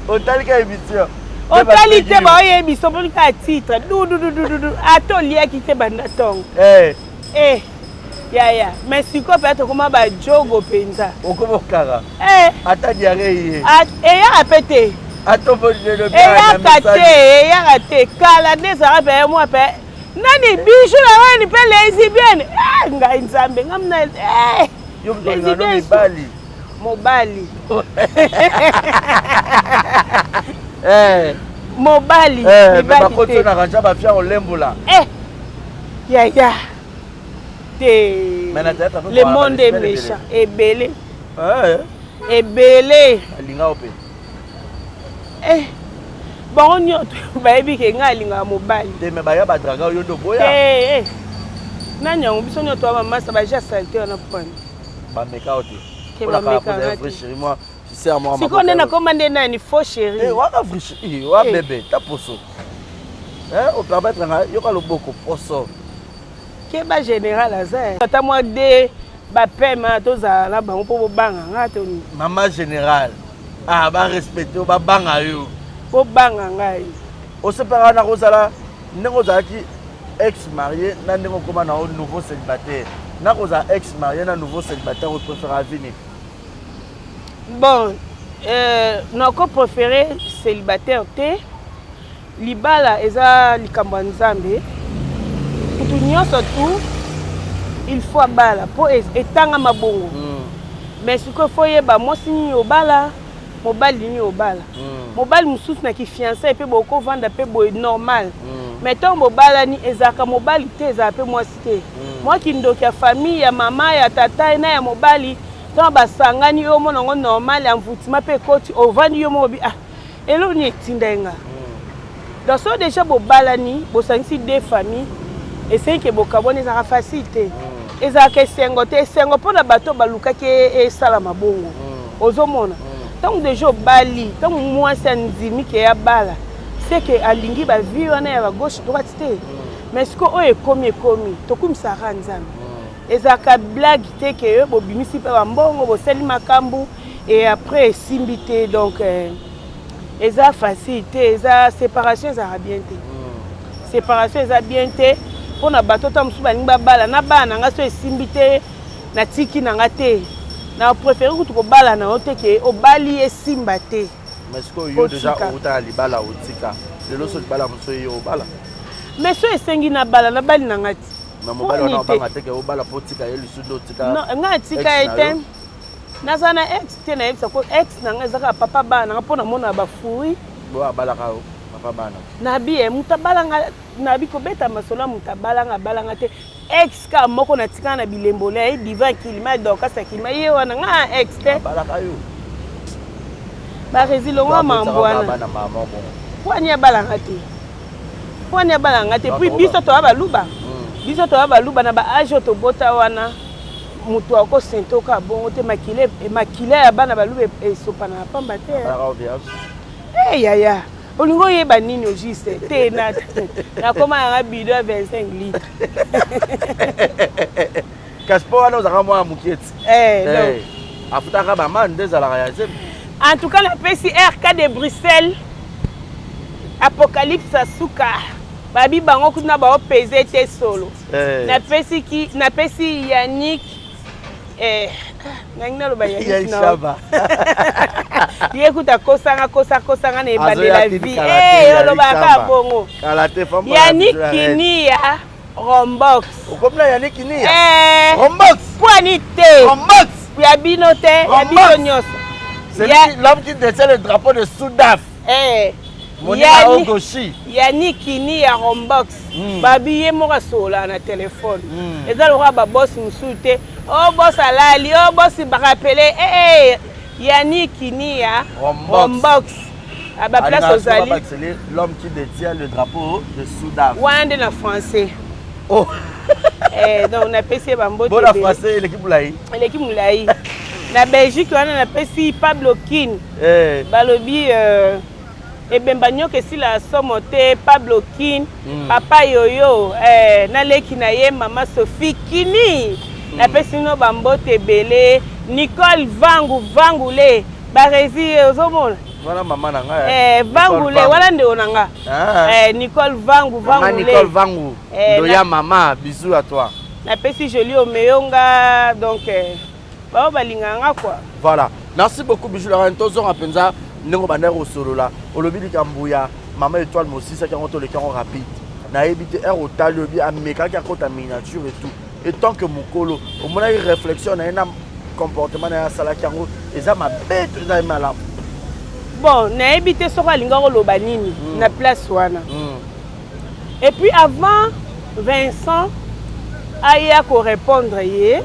otali ka émission otali te ba oye biso pour ka titre du ato liaki te banda tong ya mais siko peut-être comment ba jogo penza okomo kara ata diarrhée ya apete ato bo le ya kate kala des arabe moi pe Nani bijou la wani pe lesbienne. Ngai nzambe ngamna Yo mzalino mibali. Mobali. Mais Mobali. par contre on a rangé ba fia olembola. Ya. Le monde est méchant. Ebele. Ebele. Alinga ope. Bon nyoto bayebi ke nga alinga mobali. Te me baya ba draga yo ndo boya. Nanya biso nyoto ba masa ba ja salté on a point. Ba meka ote. Ke ba meka vrai chéri moi, tu sais à moi. Si qu'on est na commandé na ni faux chéri. Waka vrai chéri, wa bébé, ta poso. Au permettre nga yo ka loboko poso. Ke ba général azar. Tata moi de ba pema toza la ba po banga nga to ni. Maman général. Ba respecter ba banga yo. Po banga ngai. O se pera na kozala ndeko zaki ex marié na ndeko koma na nouveau célibataire. Na koza ex marié na nouveau célibataire o préfère venir. Bon, noko préféré célibataire te. Libala eza likambo nzambe. Kutu nyonso tout il faut bala po etanga mabongo. Mais ce que faut yeba mosi ni obala, mobali ni obala. Mobali mususu na ki fiancé pe boko vanda pe boy normal. Mais ton mobala ni ezaka mobali te za pe moi cité. Moi ki ndoki ya famille ya mama ya tata na ya mobali ton basangani yo monongo normal ya mvutima pe koti ovandi yo mobi elo ni tindenga. Donc so déjà bobala ni bosangisi deux familles et c'est que bokabone za facilité. Ezaka esengo te esengo pona bato baluka ke sala mabongo. Ozomona. Tant déjà bali, tant moi c'est nzimi ke ya bala. C'est que alingi ba vie wana ya gauche droite te. Mais ce que o ekomi to kum sara nzambe. Ezaka blague te ke bo bimisi pe mbongo bo seli makambu et après simbité donc eza facilité eza séparation za bien te. Séparation eza bien te. Pona bato ta musu balingi ba bala na bana nga so simbité na tiki na nga te. Na préféré que tu bala na ote ke obali esimba te. Mais ce que yo déjà uta libala otika. Le loso libala muso yo obala. Mais so esengi na bala na bali na ngati. Na mobali wana banga te ke obala potika ye lisudo tika. Non, nga tika etem. Na sana ex te na ex ko ex na nga zaka papa bana pona mona ba fui. Bo abala ka papa bana. Na bi mutabala nga na bi ko beta masola mutabala nga bala nga te. Ex ka moko na tika na bilembo le divan kilima doka sa kilima ye wana nga ex te. Bala ka yo. Ba rezilonga mambwana. Bana mama bon. Wani bala nga te. Wani bala nga te puis biso to aba luba. Biso to aba luba na ba age to bota wana. Mutu ako sento ka bon te makile ya bana balube esopa na pamba te. Ya. Olingo yeba nini ojiste te na koma nga bido 25 litres. Kaspo wana ozaka mwa muketi. Donc afutaka ba man dezala ya zem. En tout cas la PCI RK de Bruxelles Apocalypse Asuka babi bango kuna ba opeze te solo. Na pesi Yannick nangina lo ba Yannick na. Yekuta kosanga na ebande la vie. Lo ba ka bongo. Kalate famba. Yannick Kinia Rombox. Okomna Yannick Kinia. Rombox. Poani te. Rombox. Ya bino te, ya bino nyoso. C'est l'homme qui détient le drapeau de Soudaf. Yannick Kinia Rombox. Babi ye moka sola na téléphone. Eza lo ba boss musuite. Oh boss alali, oh boss ba rappeler Yannick Kinia Rombox. Aba place ozali. L'homme qui détient le drapeau de Soudaf. Wande na français. Oh. Donc on a pesi bambote. Bon la français l'équipe moulaï. L'équipe moulaï. Na Belgique on a pesi Pablo Kin. Balobi ebemba nyoke si la somote Pablo Kin, papa yoyo na leki na ye mama Sophie Kini. Na pesi no bambote belé Nicole Vangule barezi ozomona. Voilà maman na nga. Vangule wala nde onanga. Nicole Vangule. Nicole Vangu. Doya maman, bisous à toi. Na pesi joli o meyonga donc ba balinganga quoi. Voilà. Merci beaucoup bisous la rentozo rapenza ndeko bandero solo la. Olobi likambuya maman étoile mo 6 50 le 40 rapide. nayebi te ere otali obi amekaki akota miniature et tout et tant que mokolo omonaki réflexion na ye na comportement na ye asalaki yango eza mabe to eza ye malamu. Bon, nayebi te soki alinga koloba nini na place wana. Et puis avant Vincent aya ko répondre ye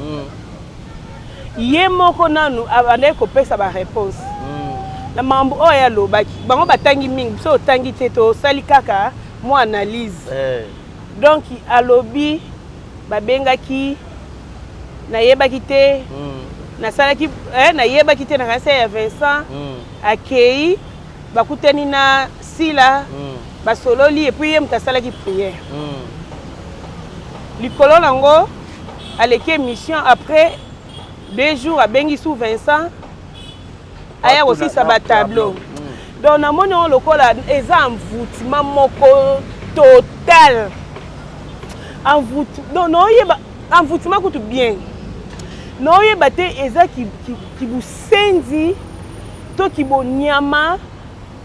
ye moko nanu abandaki kopesa baréponse na mambo oyo alobaki bango batangi mingi biso otangi te tosali kaka mo analyse. Donc alobi babengaki nayebaki te nasalaki nayebaki te na kanisa ya Vincent akei bakutani na Sila basololi et puis ye moto asalaki prière likolo nango aleki émission après 2 jours abengi sous Vincent aya aussi ça ba tableau. Donc namoni on lokola eza envoûtement moko total envoûtement non yeba envoûtement kutu bien non yeba te eza ki busenzi to ki bonyama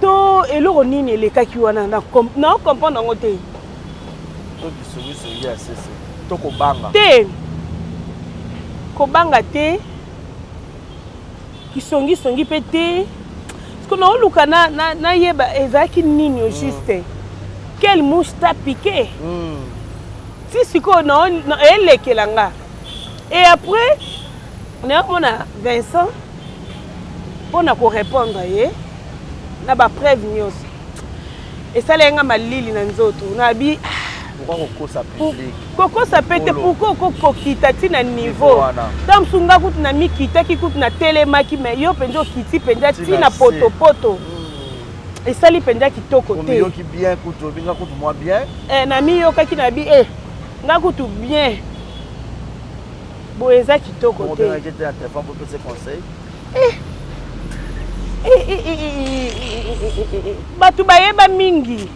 to eloko nini elekaki wana na comprendre ngo te to biso ya sese to kobanga te kisongi pe te parce que na oluka na yeba ezaki nini au juste quelle mouche t'a piqué si siko na elekela nga et après na Vincent pour na ko répondre ye na ba preuve nyonso esalenga malili na nzoto na bi kokosa pete pourquoi kokokita ti na niveau tam sunga kutu na mikitaki kutu na telemaki me yo penza okiti penza ti na potopoto esali penza kitoko te yoki bien kutu binga kutu moi bien na miyokaki na bi nga kutu bien bo eza kitoko te batu bayeba mingi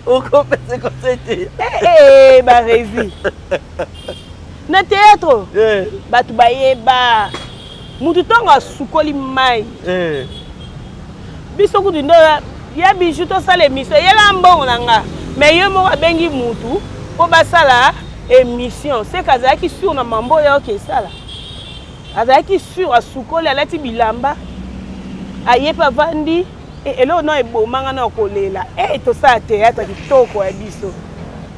okopese conseil barezi na théâtre batu bayeba mutu ntongo asukoli mai biso kutu ndo ya biju tosala émission yela mbongo na nga mais ye moko abengi mutu mpo basala émission seke azalaki sur na mambo oyo okesala azalaki sur asukoli alati bilamba ayepe avandi eloko no ebomanga na kolela tosala théâtre kitoko ya biso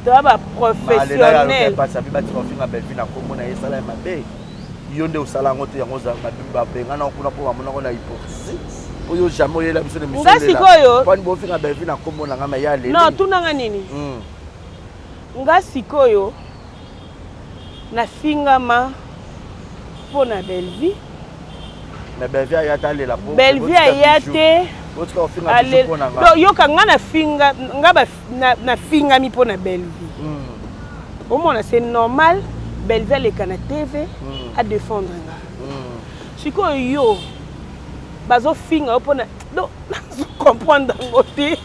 toa baprofessionnel yo nde osala yango te yango babengana kuna mpo bamonako na hypocrisie oyo jamais oyela biso na nga sikoyo pani bofinga belvi na kombo na nga ma ya leli non tunanga nini nga sikoyo nafingama mpo na belvi mais belvi aya te alela belvi aya te yoka nga nafingami mpo na belvi omona c'est normal belvi aleka na tv a défendre nga sikoyo yo bazofinga mpo na do comprendre yango te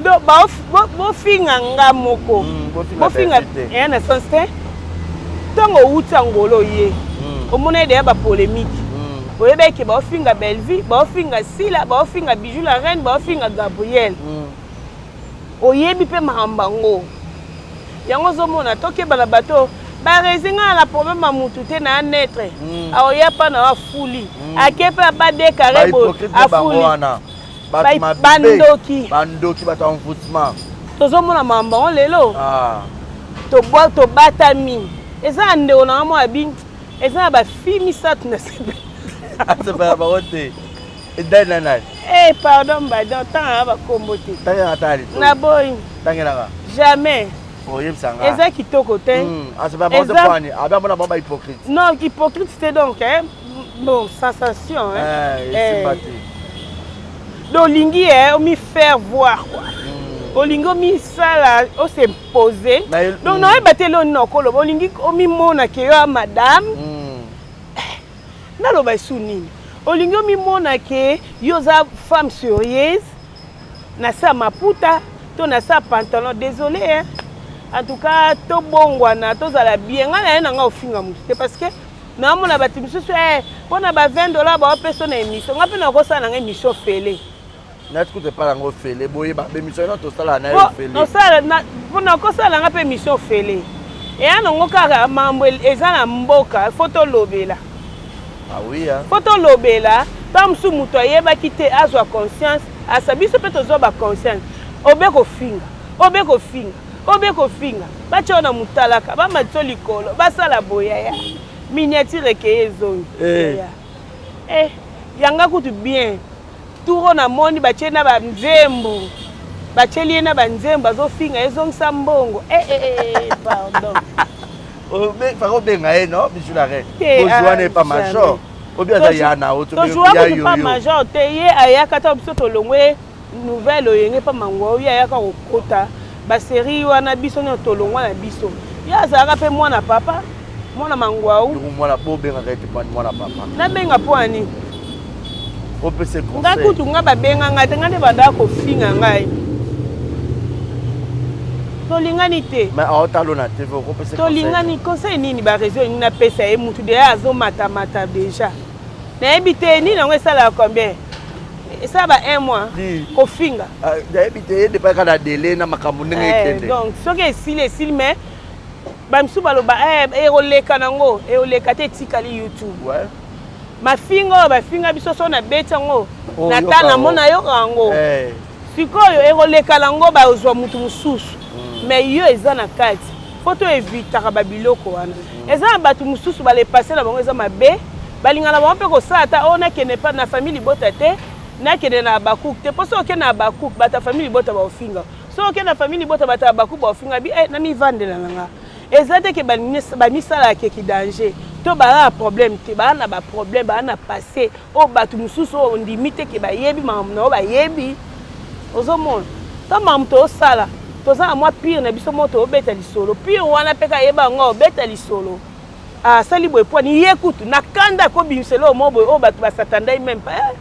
do bofinga nga moko bofinga eya na sens te ntango outi ngolo ye omona ede ya bapolémique oyebeki baofinga belvi baofinga Sila baofinga bijou la reine baofinga Gabriel oyebi mpe makambo yango yango ozomona tokebana bato barezinga na problème ya mutu te na anetre aoya mpa na afuli ake mpe abadekare afuli bandoki bato envoûtement tozomona makambo yango lelo tobatami eza ndeko nanga mwa abi eza na bafi misato na sepe asepela bango te edai na nani pardon badon ntanga bakombo te tangela tali na boyi tangelaka jamais oyebisanga eza kitoko te asepela bango te kwani abamona bango bahypocrite non hypocrite te donc bon sensation esimba te donc olingi omi faire voir quoi olingi omisala os'impose donc naoyeba te leo nini okoloba olingi omimona ke yo ya madame naloba esu nini olingi omimona ke yo oza femme sérieuse na sa maputa to na sa pantalon désolé en tout cas tobongwana tozala bien nga na ye na nga ofinga motu te parce que naomona bato misusu mpona ba $20 baopesa na émission nga mpe nakosala na nga émission fele N'a tout pas lango félé boye ba émission non to sala na félé. No sala na pona ko sala nga pe émission félé. Et anongo kaka mambo eza na mboka photo lobela. Ah oui hein. Photo lobela tam su muto yeba kite azwa conscience asabiso pe tozo ba conscience. Obeko finga. Obeko finga. Ba chona mutalaka ba matso likolo ba sala boya ya. Miniature ke ezongi. Yanga kutu bien. Turo na moni bachena ba nzembo. Bacheli na ba nzembo bazofinga ezongisa mbongo. Pardon. Faro benga non, monsieur l'arrêt. Bonjour n'est pas major. Ou bien Zayana auto bien yo. Pas major te ye ayaka ta biso to longwe nouvelle oyenge pa mangwa ya yaka okota. Ba série wana biso no to longwa na biso. Ya zaka pe mwana papa. Mwana mangwa ou. Mwana bo benga rete pa mwana papa. Na benga poani. On peut se conseiller. Nga kutu nga ba benga ngate ngande banda ko finga ngai. Tolingani te. Mais en talon na TV, on peut se conseiller. Tolingani conseil nini ba réseau ni na pesa e mutu de azo mata déjà. Na ebité ni na ngwe sala combien? Ça va 1 mois. Ko finga. Na ebité de pas kana délai na makambo ndenge ekende. Donc soki esili mais ba msu baloba oleka nango oleka te tikali YouTube. Ouais. Mafinga ba finga biso so na betango. Na tana mona yo kango. Sikoyo oleka nango ba ozwa mutu mususu. Mais yo eza na kati. Photo evitaka ba biloko wana. Eza na batu mususu ba le passer na bango eza mabe. Balingana ba mpe ko sata ona kene pa na famille bota te. Na kene na bakuk te. Poso ke na bakuk bata famille bota ba ofinga. So ke na famille bota bata bakuk ba ofinga bi na mi vandela nga. Ezate ke ba misala ke ki danger. To ba problème te ba na ba problème ba na passé. O batu mususu o ndimite ke ba yebi mam na ba yebi. Ozomon. Ta mam to sala. Toza moi pire na biso moto obeta lisolo. Pire wana peka yeba nga obeta lisolo. Sali boy po ni yekutu na kanda ko bimselo mo boy o batu basatanda même pas.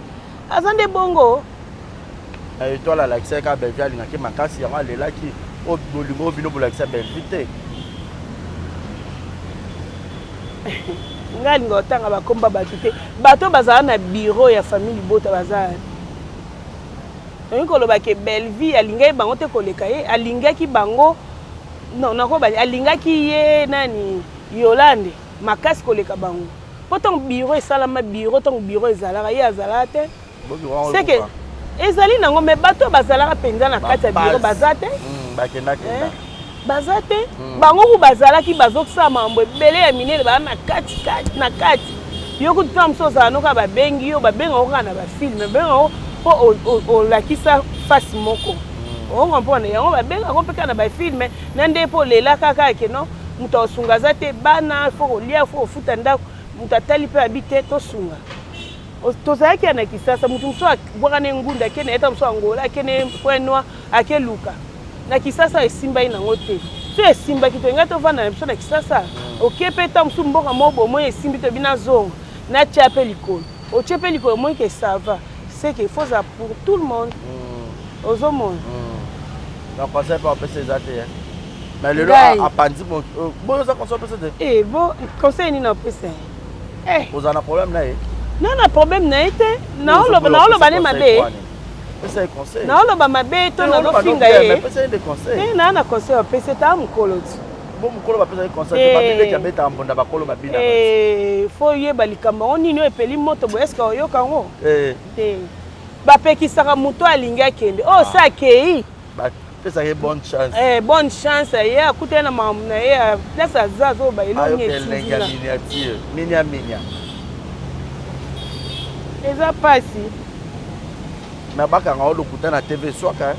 Azande bongo. Et toi là l'accès ka belvia linga ki makasi ya lela ki o bolingo bino bo l'accès belvité. Ngali ngotanga bakomba batu te. Bato bazala na bureau ya famille bota bazala. Ko loba ke belle vie alinga bango te koleka ye alinga ki bango non nako ba alinga ki ye nani Yolande makasi koleka bango potom bureau esalama bureau ton bureau ezalaka ye azalate c'est que ezali nango me bato bazalaka penza na kati ya bureau bazate bazate bango ku bazalaki bazokisa mambo ebele ya minene ba na kati yo kutamso za noka ba bengi yo ba benga okana ba film benga o la kisa face moko o ngomponne yango ba benga ko peka na ba film na ndepo lela kaka ke no muto osunga zate bana fo lia fo futa ndako muto atali pe habite to sunga to zaki na kisasa mutu mso bwakane ngunda ke na eta mso angola ke ne poenwa akeluka na kisasa esimba ina ngote so esimba kito ngato vana mso na kisasa okepe ta mso mboka mobo mo esimbi to bina zongo na chape likolo o chape likolo mo ke ça va. C'est qu'il faut ça pour tout le monde. Aux hommes. Donc, on ne sait pas ces athées. Mais le lot a pandi. Bon, ça conseille pas. Eh, bon, conseil ni n'a pas ça. Eh. Vous avez un problème là? Non, un problème n'a été. Non, le bané m'a bé. C'est conseil. Non, le bané m'a bé. Ton nom finga. Mais c'est des conseils. Eh, non, un conseil. C'est un mukolo. Bon, mukolo va faire des conseils. Pas bien qu'il y a bête en bon d'abakolo ma bina. Eh, faut y balikamba. On y ne peut pas moto. Est-ce qu'on y a kango? Eh. Bapeki saka muto alinga kende. Oh, ça kei. Bah, ça y est bonne chance. Eh, bonne chance. Ya kuta na mamu na ya. Place zazo ba ilo nyeti. Miniature. Minia. Eza pasi. Mais baka nga olo kuta na TV swaka.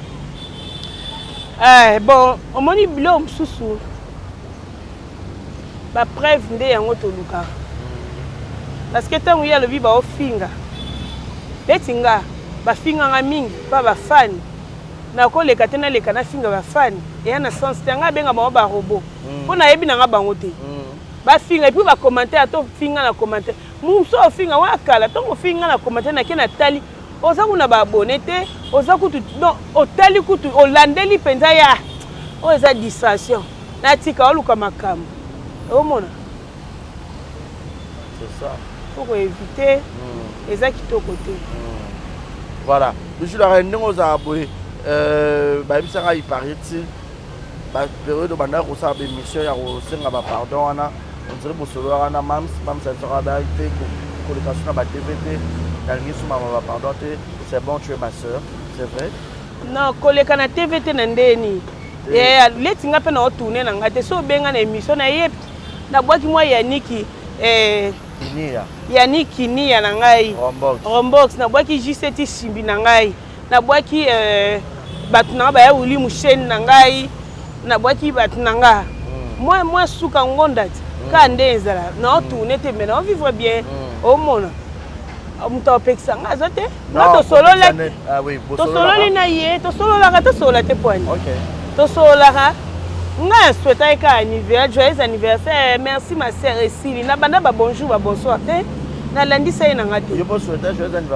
Bon, omoni bilo msusu. Ba preuve nde yango to luka. Parce que tangu ya lobi ba ofinga. Betinga ba finga nga mingi pa ba fan. Na ko leka tena leka na finga ba fan. Et na sens tanga benga ba robot. Pona yebi na nga bango te. Ba finga et puis ba commenter ato finga na commenter. Mumso finga wa kala tongo finga na commenter na kena tali. Oza kuna ba abonné te, oza kutu non, otali kutu olandeli penza ya. O eza distraction. Na tika oluka makambo. Omona. C'est ça. Faut éviter eza kitoko te. Voilà. Bijou la reine ndenge ozala boye bayebisaka ipariti bapériode banda kosala bémission ya kosenga bapardon wana ondire bosolo wana mams azoka bai te kolekation na ba-dvd nalingi sumama bapardon te c'est bon tu es ma soeur c'est vrai non koleka na tvt na ndeni leti nga mpe na otourne na nga te so obenga na émission na ye nabwaki mwa yaniki yaniki niya na ngai rombox nabwaki j7 simbi na ngai nabwaki bato na nga baya wili musheni na ngai nabwaki bato na nga mwa suka ngonda ti ka nde ezala na otourne te me na ovivre bien omona moto apekisa nga aza te nga tosololi na ye tosololaka tosolola te poani tosololaka nga souhaita eka anniversaire joyeux anniversaire merci ma sœur esili na banda babonjour babonsoir te nalandisa ye na nga te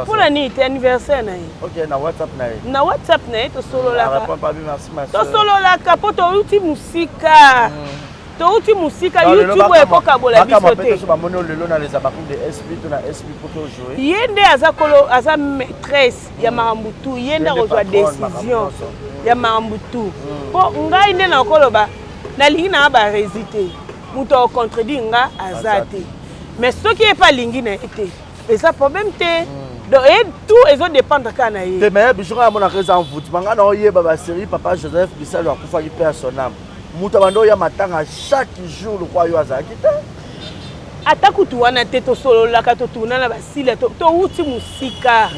mpona nini te anniversaire na ye na whatsapp na ye tosololaka mpo touti musika touti musika youtube ekokabola biso te ye nde aza maîtresse ya makambo tu ye nde akozwa décision ya makambo tu mpo ngai nde nakoloba nalingi nanga baresi te moto akontredire nga aza te mais soki ye mpe alingi na ye te eza problème te donc e tout ezodépendre kaka na ye te mais biso nga amonaka eza mvutima nga na oyeba basérie papa Joseph Bisalo akufaki mpe ya son âme moto abanda oya matanga chaque jour lokwa yo azalaki te ata kutu wana te tosololaka totourna na basila touti musika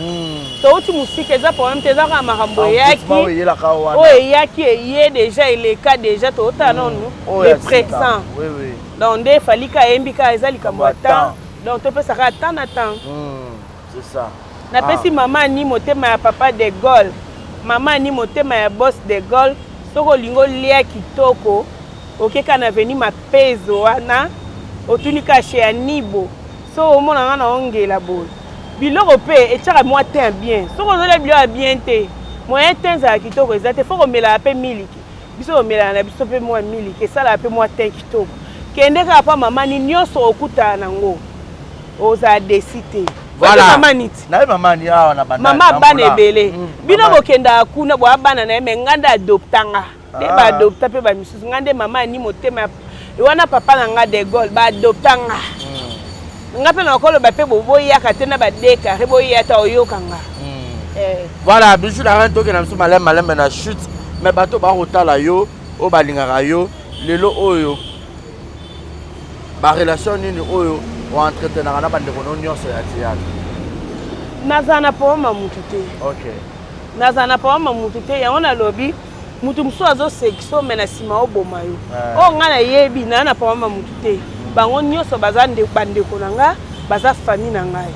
touti musika eza problème te eza kaka makambo eyaki oyo eyaki eye déjà eleka déjà tootala nonu le présent donc nde efali ka yembi kaka eza likambo ya temps donc topesaka temps na temps napesi mama ani motema ya papa de Gaulle mama ani motema ya boss de Gaulle soki olingi olia kitoko okeka na veni mapezo wana otuni kashe ya nibo so omona nga na ongela boye biloko mpe etiaka mwa te bien soki ozolia biloko ya bien te moyen te ezala kitoko eza te fo komelaka mpe miliki biso komelaka na biso mpe mwa miliki esalaka mpe mwa te kitoko kende kaka mpa mama ni nyonso okutana nango ozala desi te mama niti mama bana ebele bino bokendaka kuna boya bana na ye me nga nde adoptanga nde baadopta mpe bamisusu nga nde mama ani motema wana papa na nga de Gaulle baadopta nga nga mpe na okoloba mpe boyaka te na badekare boya ta oyoka nga voilà bisu na rente tokenda biso malembe na chute mais bato bakotala yo oyo balingaka yo lelo oyo barelation nini oyo oentretenaka na bandeko no nyonso ya théâtre nazala na problème mutu te nazala na problème mutu te yango nalobi mutu mosusu azosekisa me na nsima oboma yo oyo ngai nayebi nayo na problème mutu te bango nyonso baza bandeko na nga baza famille na ngai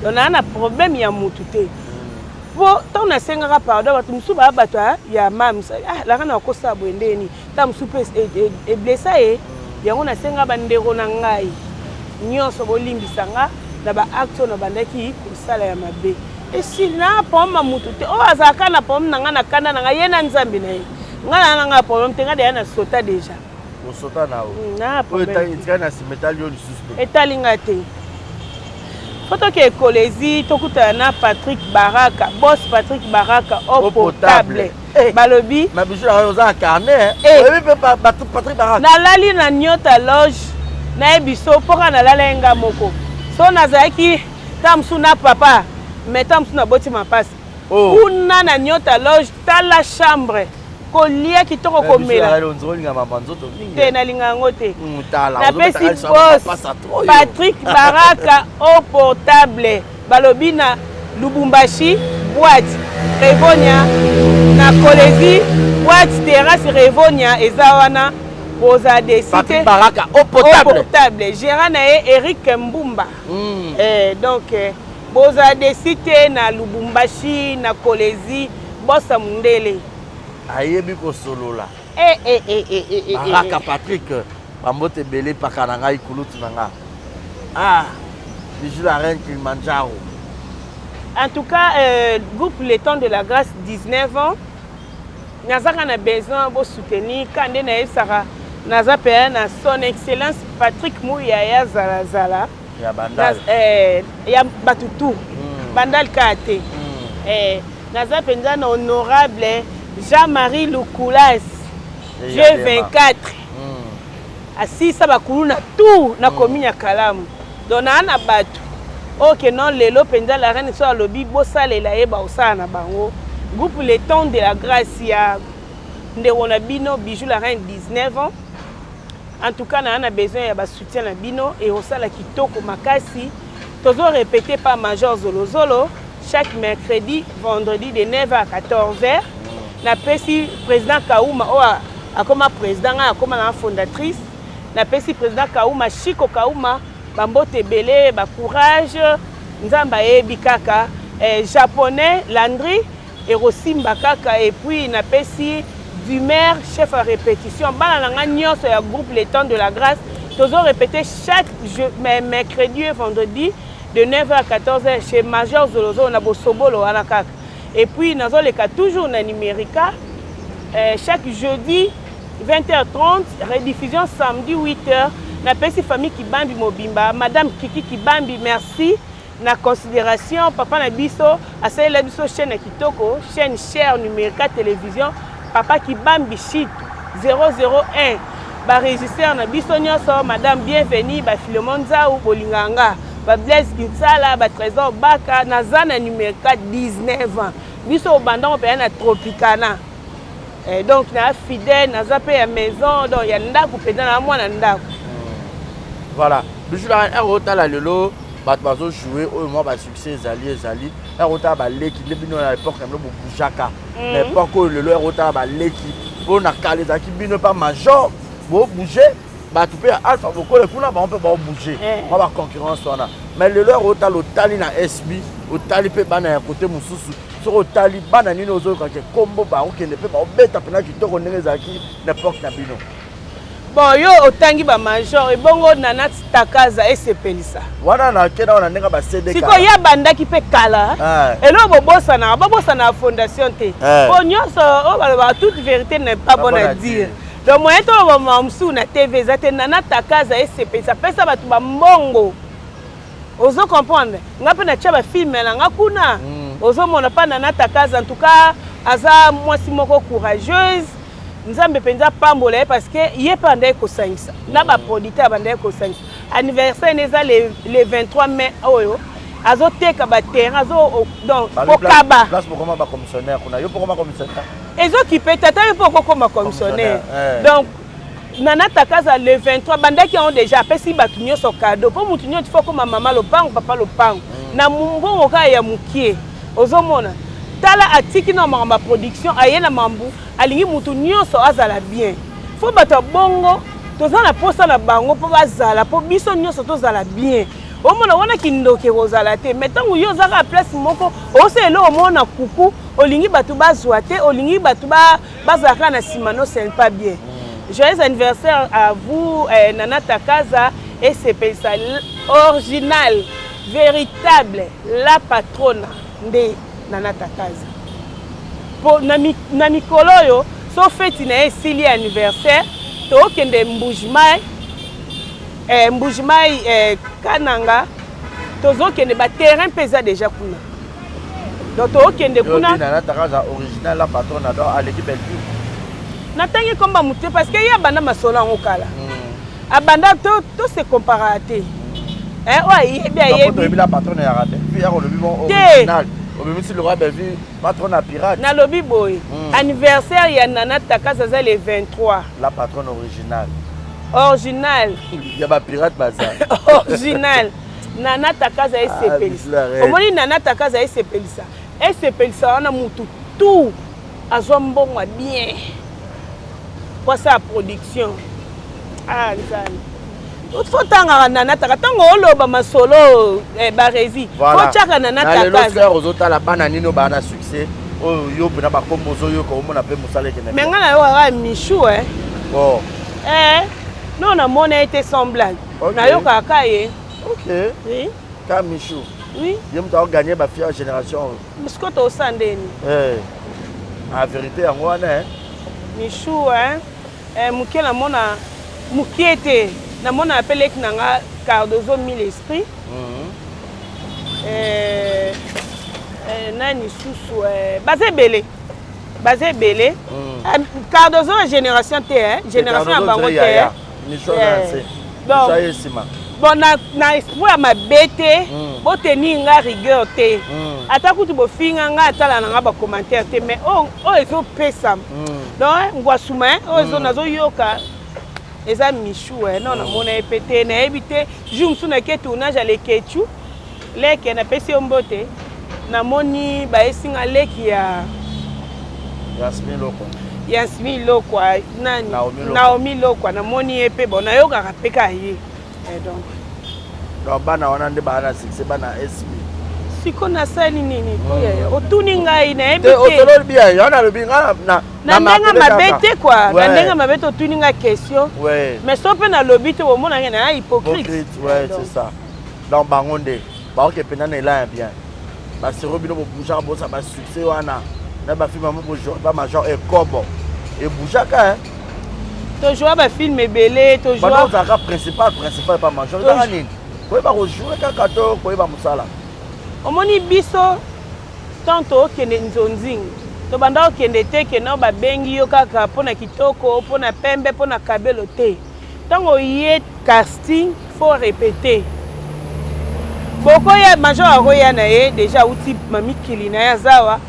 donc nayo na problème ya mutu te po ntango nasengaka pardon bato mosusu baya bato ya mamisa laka na okosala boye ndeni ntango mosusu mpe eblesa ye yango nasenga bandeko na ngai nyonso bolimbisa nga na baacte oyo na bandaki kosala ya mabe esili na problème mutu te oyo azalaka na problème na nga na kanda na ngai ye na nzambe na ye nga na nga na problème te nga deya na sota déjà osota na o etikali na nsima etali yo lisusu te etali nga te fo toke ekolezi tokutana na Patrick Baraka boss Patrick Baraka au potable balobi mabisu na oza na carnet oyebi mpe Patrick Baraka nalali na nyota loge nayebi so mpoka nalala nga moko so nazalaki ta mosusu na papa mais ta mosusu naboti mapasi kuna na nyota loge tala chambre kolia kitoko komela te nalinga yango te napesi boss Patrick Baraka au portable balobi na Lubumbashi boîte Revonia na Kolezi boîte terrasse Revonia eza wana boza desite Baraka au portable gérant na ye Eric Mbumba donc boza desite na Lubumbashi na Kolezi bossa mundele ayebi kosolola Baraka Patrick bambote ebele paka na ngai kulutu na nga bijou la reine Kilimanjaro en tout cas groupe Le Temps de la Grâce 19 ans nazaka na besoin bo soutenir kande na yesaka naza pe na son excellence Patrick Mouyaya Zalazala ya bandal ya batutu bandal kate naza mpenza na honorable Jean-Marie Lukulas G24 asisa bakulu na tout na commune ya Kalamu donc na bato ok non lelo mpenza la reine so alobi bosalela ye baosala na bango groupe le temps de la grâce ya ndeko na bino Bijou la reine 19 ans en tout cas na besoin ya soutien na bino et osala kitoko makasi tozo répéter par Major Zolozolo chaque mercredi vendredi de 9h à 14h na pesi président Kaouma akoma président akoma na fondatrice na pesi président Kaouma Chiko Kaouma bambote belé ba courage nzamba yebi kaka japonais Landry et Rosimba kaka et puis na pesi du maire chef à répétition bana nga nyonso ya groupe le temps de la grâce tozo répéter chaque mercredi et vendredi de 9h à 14h chez Major Zolozo na Bosobolo wana kaka et puis nazo leka toujours na numérica chaque jeudi 20h30 rediffusion samedi 8h na pesi famille Kibambi Mobimba madame Kiki Kibambi merci na considération papa na biso asala biso chaîne kitoko chaîne chère numérica télévision papa Kibambi Chit 001 ba régisseur na biso nyonso madame bienvenue ba Philemon Zaou bolinganga ba Blaise Kinsala ba Trésor Baka na zana numérica 19 ans biso bandon pe na Tropicana donc na fidèle na zape ya maison donc ya ndako peda na mwana ndako voilà Bijou la reine rotala lelo bato bazo jouer au moment ba succès ezali rotala ba leki lebino na l'époque na bo bujaka l'époque lelo rotala ba leki pona kaleza ki bino pa major bo bouger bato pe alpha bokole kuna ba on peut ba bouger on va concurrence wana mais lelo rotala otali na SB otali pe bana ya côté mususu sur otali bana nino zo ka ke kombo ba okende pe ba obeta pena kitoko ndenge zaki n'importe na bino. Bon, yo otangi ba major et bongo nana takaza esepelisa. Wana na kena wana nenga ba CD. Siko ya bandaki pe kala. Elo bobosa na fondation te. Bonyoso o ba toute vérité n'est pas bonne à dire. Donc moi to ba mamsu na TV zate nana takaza esepelisa pesa batu ba mbongo. Ozo comprendre. Ngape na tshaba film na ngakuna. Ozo mona pa nana takaza en tout cas aza mwasi moko courageuse. Nzambe penza pambola parce que yé pandai ko sangisa na ba producteur bandai ko sangisa anniversaire neza le 23 mai oyo azoteka ba terrain azo donc okaba place pour comment ba commissionnaire kuna yo pour comment commissionnaire ezo kipe tata yo pour comment commissionnaire donc nana takaza le 23 bandaki ont déjà pesi batu nyoso cadeau pour mutu nyoto faut comme maman lo pango papa lo pango na mbongo ka ya mukie ozomona tala atiki na ma production ayena mambu alingi mutu nyonso azala bien fo bato bongo tozana posa na bango po bazala po biso nyonso tozala bien omona wana kindoke kozala te metango yo zaka place moko oselo omona kuku olingi bato bazwa te olingi bato bazaka na simano c'est pas bien. Joyeux anniversaire à vous Nana Takaza et c'est original véritable la patronne de Nana Takaza. Pour na mikolo yo so feti na esili anniversaire to kende mbujimai kananga tozo kende ba terrain pesa déjà kuna. Donc to kende kuna Nana Takaza original la patronne dans à l'équipe Bellevue. Natangi komba muté parce que ya banda masola ngokala. Abanda to se comparaté. Ouais, bien la patronne ya raté. Puis le vivant original. Même si le roi Bellevue patronne à pirate. Na lobby boy. Anniversaire ya Nana Takaza le 23. La patronne originale. Original. Il y a pas pirate bazar. Original. Nana Takaza esepelisa. Omoni Nana Takaza esepelisa. Esepelisa wana mutu tout azwa mbongo bien. Pour sa production. Ah, nzali. Faut tanga Nana Takaza tango oloba masolo barezi. Faut tchaka Nana Takaza. Na le frère ozota la banane no bana succès. Oh yo bena ba kombozo yo ko mona pe musale kene. Mais ngana yo wa Michou Bon. Non na mona été semblant. Na yo kaka ye. OK. Oui. Ka Michou. Oui. Yem ta gagner ba fière génération. Misko to sandeni. En vérité en wana Michou mukie na mona mukiete na mona appelé nanga Cardozo mille esprit. Na nani susu baza ebele baza ebele Cardozo ya génération te génération ya bango te donc bon na esprit ya mabe te boteni nga rigueur te ata kutu bofinga nga atala na nga bacommentaire te mais oyo ezopesa donc ngwasuma oyo ezo nazoyoka eza michu non namona ye pe te nayebi te jour mosusu nake tournage ya leketu leke napesi yo mbote namoni bayesinga leki ya Yasmi Lokwa nani Naomi Lokwa namoni ye pe bon nayokaka pe ka ye donc bana wana nde bana succès bana SP siko nasali nini otuni ngai nayebi te otololi bien yana lobi nga na ndenga mabe te quoi na ndenga mabe te otuni nga question mais so pe na lobi te omona ngai na hypocrite c'est ça donc bango nde baoke pena na ela bien basero bino boboujaka bosa basuccès wana na bafilme amo bamajor ekobo eboujaka tojoa bafilme ebele tojoa ozalaka principal pa major ezaka nini koyeba kojoue kaka to koyeba mosala omoni biso tanto okende nzonzingi tobanda okende te kena babengi yo kaka mpona kitoko mpona pembe mpona kabelo te ntango oye casting faut répéter bokoya major akoya na ye déjà auti mamikili na ye azawa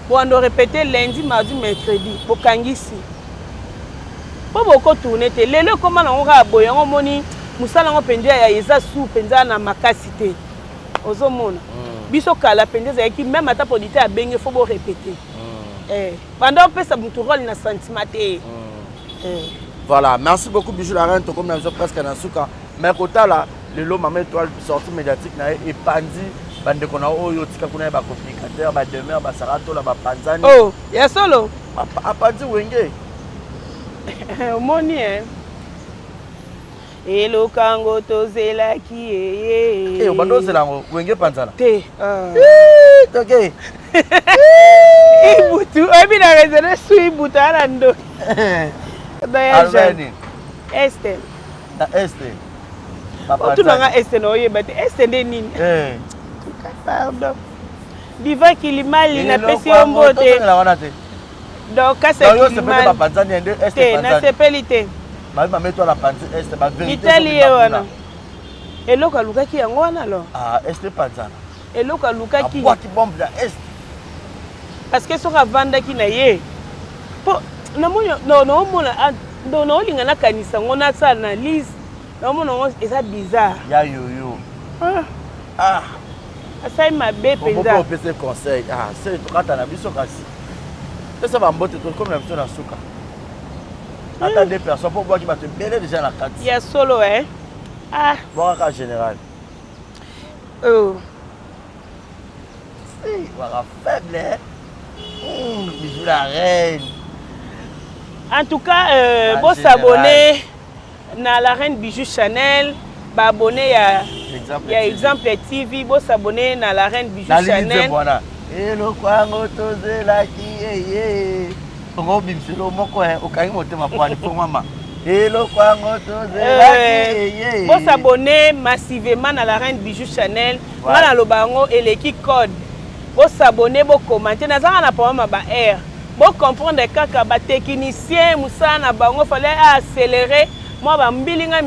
boando répéter lundi mardi mercredi bokangisi po bokotourne te lelo ekoma nango kaka boye yango omoni mosala yango mpenza ya eza su mpenza na makasi te ozomona biso kala mpenza ezalaki même ata producteur abenge fo borépéter banda opesa mutu role na sentiment te voilà merci beaucoup Bijou la reine tokomi na biso presque na suka mais kotala lelo mama étoile sortie médiatique na ye epandi bandeko na oyo tika kuna ye bacommunicateur bademeure basara tola bapanzani ya solo apandi wenge omoni elokango tozelaki obanda ozela yango wenge panzana te toke ibutu oyebi na resone su ibutu ana ndo albani este na este otunanga este na oyeba te este nde nini pardon diva kilimali napesi yo mbote donc kasa kilimali te nasepeli te mitali ye wana eloko alukaki yango wana lo eloko alukaki parce que soki avandaki na ye mpo naomona naolinga nakanisa yango nasala na lise naomona yango eza bizarre ya yoyo asali mabe mpenza opesa conseil se tokata na biso kasi pesa bambote tokomi na biso na suka ata deux personnes mpo bwaki bato ebele déjà na kati ya solo bwakaka général waka faible Bijou la reine en tout cas bosabone na la reine Bijou Chanel baabonné ya exemple TV bosabone na la reine Bijou Chanel elokwango tozelaki eye ongo bimselo moko okangi motema kwani po mama elokwango tozelaki eye bosabone massivement na la reine Bijou Chanel nga na loba yango eleki code bosabone bokomante nazanga na pama ba air bocomprendre kaka batechnicien mosala na bango fallait accélérer moi bambilinga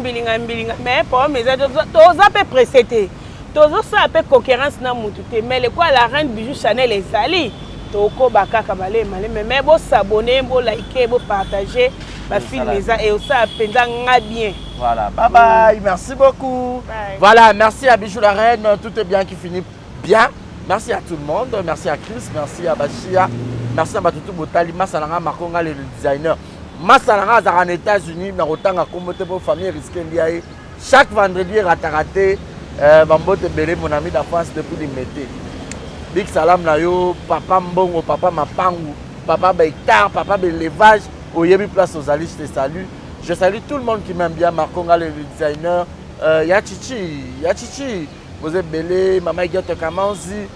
mais pama eza toza mpe pressé te tozosala mpe concurrence na mutu te mais lekwa la reine Bijou Chanel ezali tokoba kaka balema mais bosabone bolike bopartage bafilme eza eosala mpenza nga bien. Voilà, bye bye, merci beaucoup. Bye. Voilà, merci à Bijou la reine, tout est bien qui finit bien. Merci à tout le monde, merci à Chris, merci à Bachia, merci à Batutu Botali, Massalanga Makonga le designer. Massalanga Zara en États-Unis, na rotanga commoté pour famille risqué liaé. Chaque vendredi raté Bambote Belé mon ami de France depuis l'été. Big salam na yo, papa Mbongo, papa Mapangu, papa Beitar, papa Belevage, au Yebi Place aux Alices, je te salue. Je salue tout le monde qui m'aime bien, Makonga le designer, Yachichi, vous êtes belé, maman Guette Kamanzi,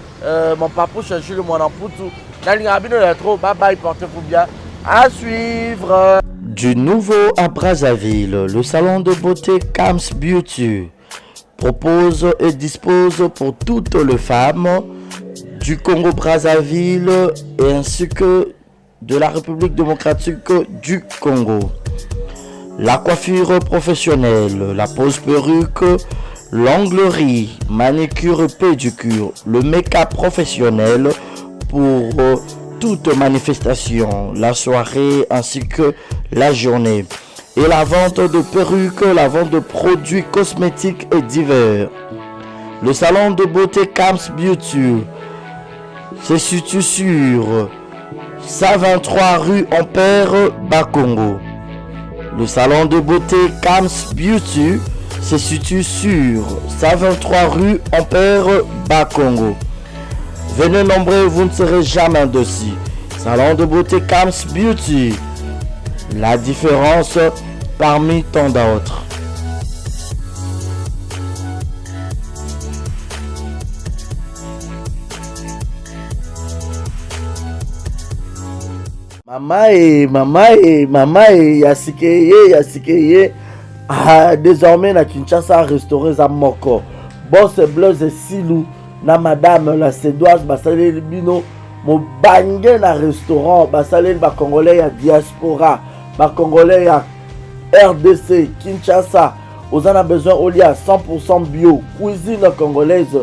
mon papa Jules Monamputu. Bye bye, portez-vous bien. À suivre. Du nouveau à Brazzaville, le salon de beauté Kams Beauty propose et dispose pour toutes les femmes du Congo-Brazzaville et ainsi que de la République démocratique du Congo. La coiffure professionnelle, la pose perruque, l'onglerie, manicure et pédicure, le make-up professionnel pour toute manifestation, la soirée ainsi que la journée. Et la vente de perruques, la vente de produits cosmétiques et divers. Le salon de beauté Kams Beauty se situe sur 123 rue Ampère Bakongo. Le salon de beauté Kams Beauty se situe sur 123 rue Ampère Bakongo. Venez nombreux, vous ne serez jamais dessus. Salon de beauté Kams Beauty. La différence parmi tant d'autres. Mama yasikeye. Désormais na Kinshasa restauré za moko. Boss Blaise Silou na madame la Sédoise basaleli bino mobange na restaurant basaleli ba congolais ya diaspora, ba congolais ya RDC Kinshasa. Vous en avez besoin au lia 100% bio, cuisine congolaise.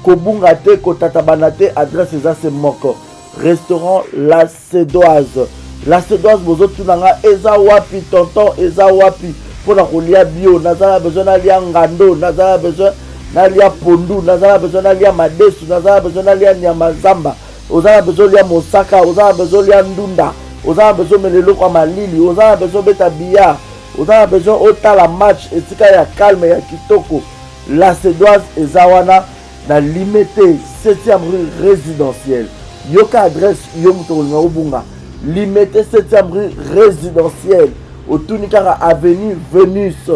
Kobunga te kotatabana te, adresse za se moko. Restaurant La Sédoise. La Sédoise bozo tunanga eza wapi tonton eza wapi pour na kolia bio, nazala besoin na lia ngando, nazala besoin na lia pondu, nazala besoin na lia madesu, nazala besoin na lia nyamazamba, ozala besoin lia mosaka, ozala besoin lia ndunda, ozala besoin melelo kwa malili, ozala besoin beta billard, ozala besoin otala match etika ya calme ya kitoko. La Sédoise ezawana na limité 7e rue résidentielle. Yoka adresse yomuto ngobunga. Limité 7e rue résidentielle. Au Tunikara avenue Vénus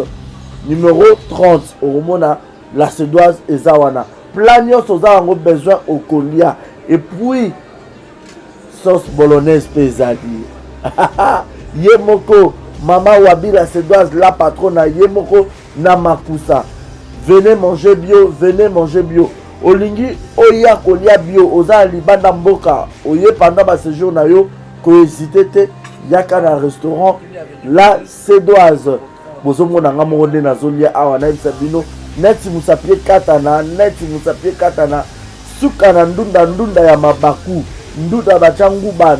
numéro 30 au Romona. La Sédoise ezawana. Plagnos oza ngo besoin au colia. Et puis sauce bolognaise pesadi. Yemoko Mama Wabi La Sédoise la patronne Yemoko Namakusa. Venez manger bio, venez manger bio. Olingi oya kolia bio, oza libanda mboka. Oye pendant ma séjour na yo, ko hésiter te, yaka na restaurant La Sédoise. Bozo mona nga monde na zolia awa na bisabino, neti musapie katana, suka na ndunda ya mabaku, ndunda bachangu ba.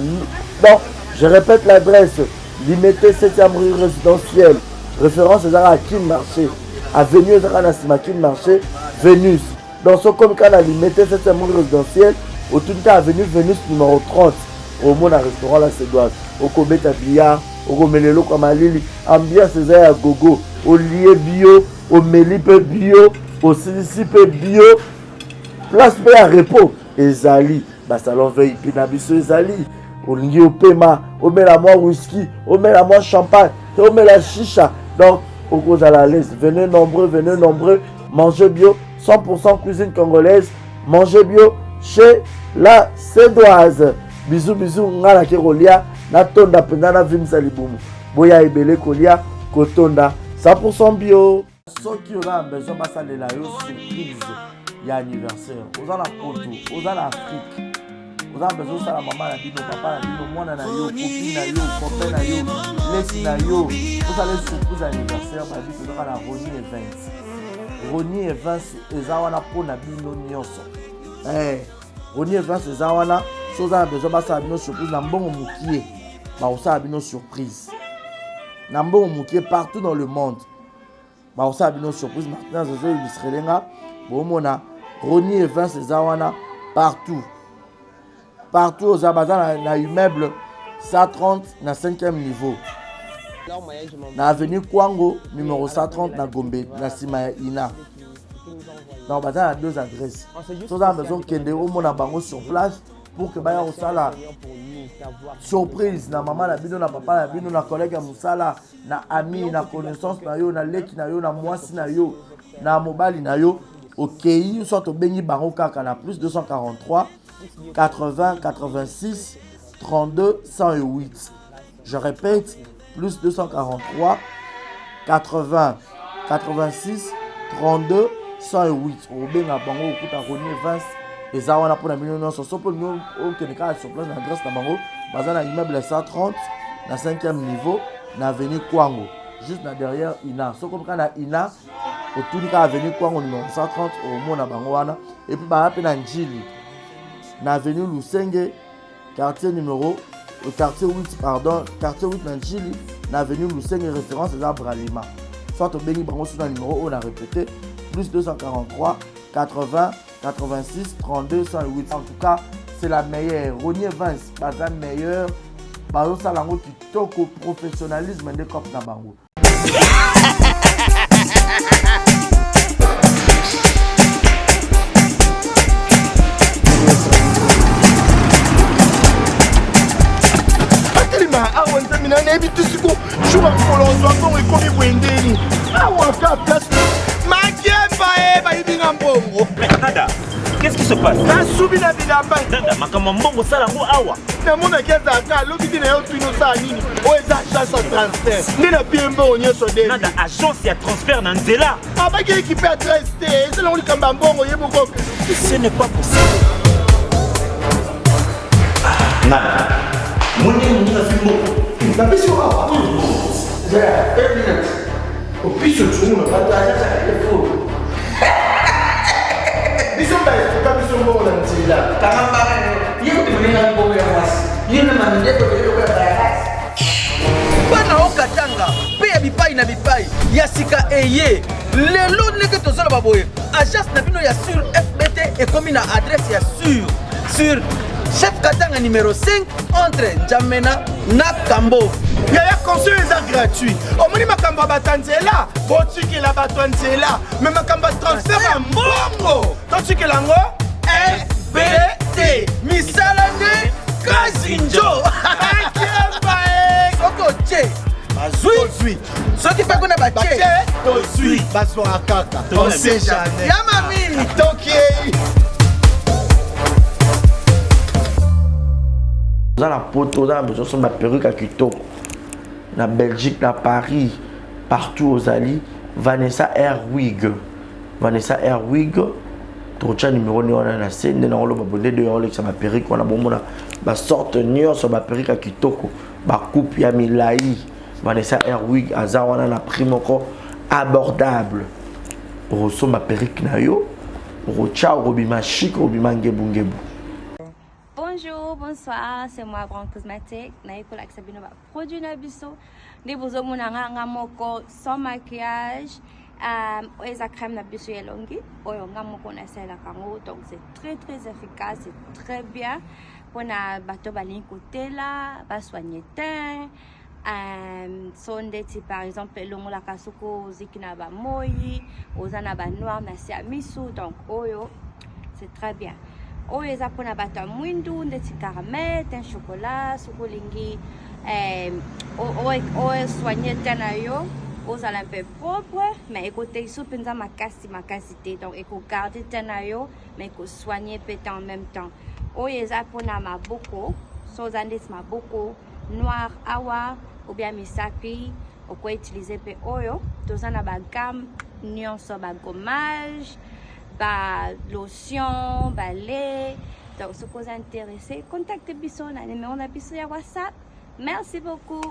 Donc, je répète l'adresse, limité 7e rue résidentielle. Référence à Kin Marché. Avenue Kin Marché, Vénus. Dans ce comme cas, limité 7e rue résidentielle, au tout cas, avenue Vénus numéro 30. Au monde à restaurant La Sédoise. Au Kobeta Billard, au Gomelelo Kamalili, ambiance César Gogo, au lié bio, au Melipe bio, au Silicipe bio, place B à repos. Ezali, salon veille, Pinabiso Ezali, au lié au Pema, au Mélamois whisky, au Mélamois champagne, au Mélamois chicha. Donc, au cause à la liste, venez nombreux, mangez bio, 100% cuisine congolaise, mangez bio chez La Sédoise. Bisous, ngala ke kolia, na tonda penda na vimsa libumu. Boya ebele kolia, kotonda, 100% bio. Soki oza besoin basalela yo surprise ya anniversaire. Oza na poto, oza na Afrique. Oza besoin sala mama na bino, papa na bino, mwana na yo, copine na yo, copain na yo, lesi na yo. Oza le surprise anniversaire, ba bito oza na Roni Events. Roni Events eza wana pona bino nyonso. Roni Events eza wana si vous avez besoin de surprise, vous avez une surprise. Partout dans le monde. Vous avez une surprise. Maintenant, vous avez Roni Events, partout. Partout, vous avez un immeuble 130 na 5e niveau. Na avenue Kwango, numéro 130 na Gombe, na Simaya Ina. Donc, vous avez 2 adresses. Si vous avez besoin de sur place, pour que baya osala surprise na maman na bino na papa na bino na collègue ya musala na ami na connaissance na yo na leki na yo na mwasi na yo na mobali na yo okei soit obengi bango kaka na plus 243 80 86 32 108. Je répète, plus 243 80 86 32 108. Obenga bango okuta Roni Events eza wana mpona bino nyonso so mpo lingi okende kaka sur place na adresse na bango baza na immeuble 130 na 5e niveau na avenue Kwango juste na derrière ina soko kaka na ina otuni kaka avenue Kwango numéro 130 omona bango wana et puis baa mpe na njili na avenue Lusenge quartier 8 pardon quartier 8 na njili na avenue Lusenge référence eza Bralima soit obengi bango sur na numéro oyo na répété plus 243 80 86 32 108. En tout cas, c'est la meilleure. Ronier Vance, baza meilleur. Bazo salango kitoko professionnalisme de cop na bango. Atelima awa nzamina na ebi tisiko shuba kolonzo bongo ekomi bwendeni. Awa ka place Makemba baibinga mbongo. Nada, qu'est-ce qui se passe? Nasubi na bilamba. Nada, makambo mbongo sala ngo awa. Namona keza ka lobi na yo twino sa nini? O eza agence ya transfert. Ndina piembo nyeso de. Nada, agence ya transfert na nzela. Abaki équipe adresse te, c'est là on kamba mbongo yebo ko. Ce n'est pas possible. Nada. Moni munga fimbo. Na biso awa. Ja, 1 minute. O piso tsumu na pata acha telefone. Biso ba ka biso mbongo na nzela. Kama yeye tumelenga mbongo ya wasi. Yeye na mandeko ndio kwa baraka. Bana okatanga pe ya bipai na bipai ya sika eye. Lelo neke tozala baboye. Agence na bino ya sur FBT ekomi na adresse ya sur Chef Katanga numéro 5 entre Njamena na Kambo. Yaya conseil est gratuit. Omoni makamba batanzela, botiki la batanzela, mais makamba transfert à mbongo. Totiki lango FBT. Misalane Kazinjo. Akemba Soko che. Bazui. Soki pe kuna bache. Tozui. Baso akaka. On sait jamais. Yamami. Toki. Dans la poto, dans la besoin de perruque à kitoko. Na Belgique, na Paris, partout aux alliés, Vanessa Airwig. Vanessa Airwig, trocha numéro on a na scène, na rolo babonde de rolo ça ma perruque, on a bon mona, ba sorte nion sur ma perruque à kitoko, ba coupe ya milai. Vanessa Airwig, azawana na prix encore abordable. Rosso ma perruque na yo, rocha robima chic, robima ngebu. Bonjour, bonsoir, c'est moi Grand Cosmétique. Naïko Laksabino va produit Nabiso. Des beaux hommes moko sans maquillage. Oeza crème Nabiso yelongi. Oyonga moko na sela kango. Donc c'est très efficace, c'est très bien. Pour na bateau balin côté là, va soigner teint. Sondeti par exemple longo la kasuko zikina ba moi, ozana ba noir na siamisu. Donc oyo, c'est très bien. Oyo eza pona bato mwindu ndeti caramel, teint chocolat, sukolingi oyo soigner tena yo, ozala un peu propre, mais écoutez iso penza makasi te, donc eko garder tena yo, mais eko soigner peut en même temps. Oyo eza pona maboko, so ndeti maboko noir awa ou bien misapi, oko utiliser pe oyo, tozana ba gamme nyonso ba gommage, ba lotion, ba lait. Donc, si vous êtes intéressé, contactez Bisson, le numéro de Bisson WhatsApp. Merci beaucoup.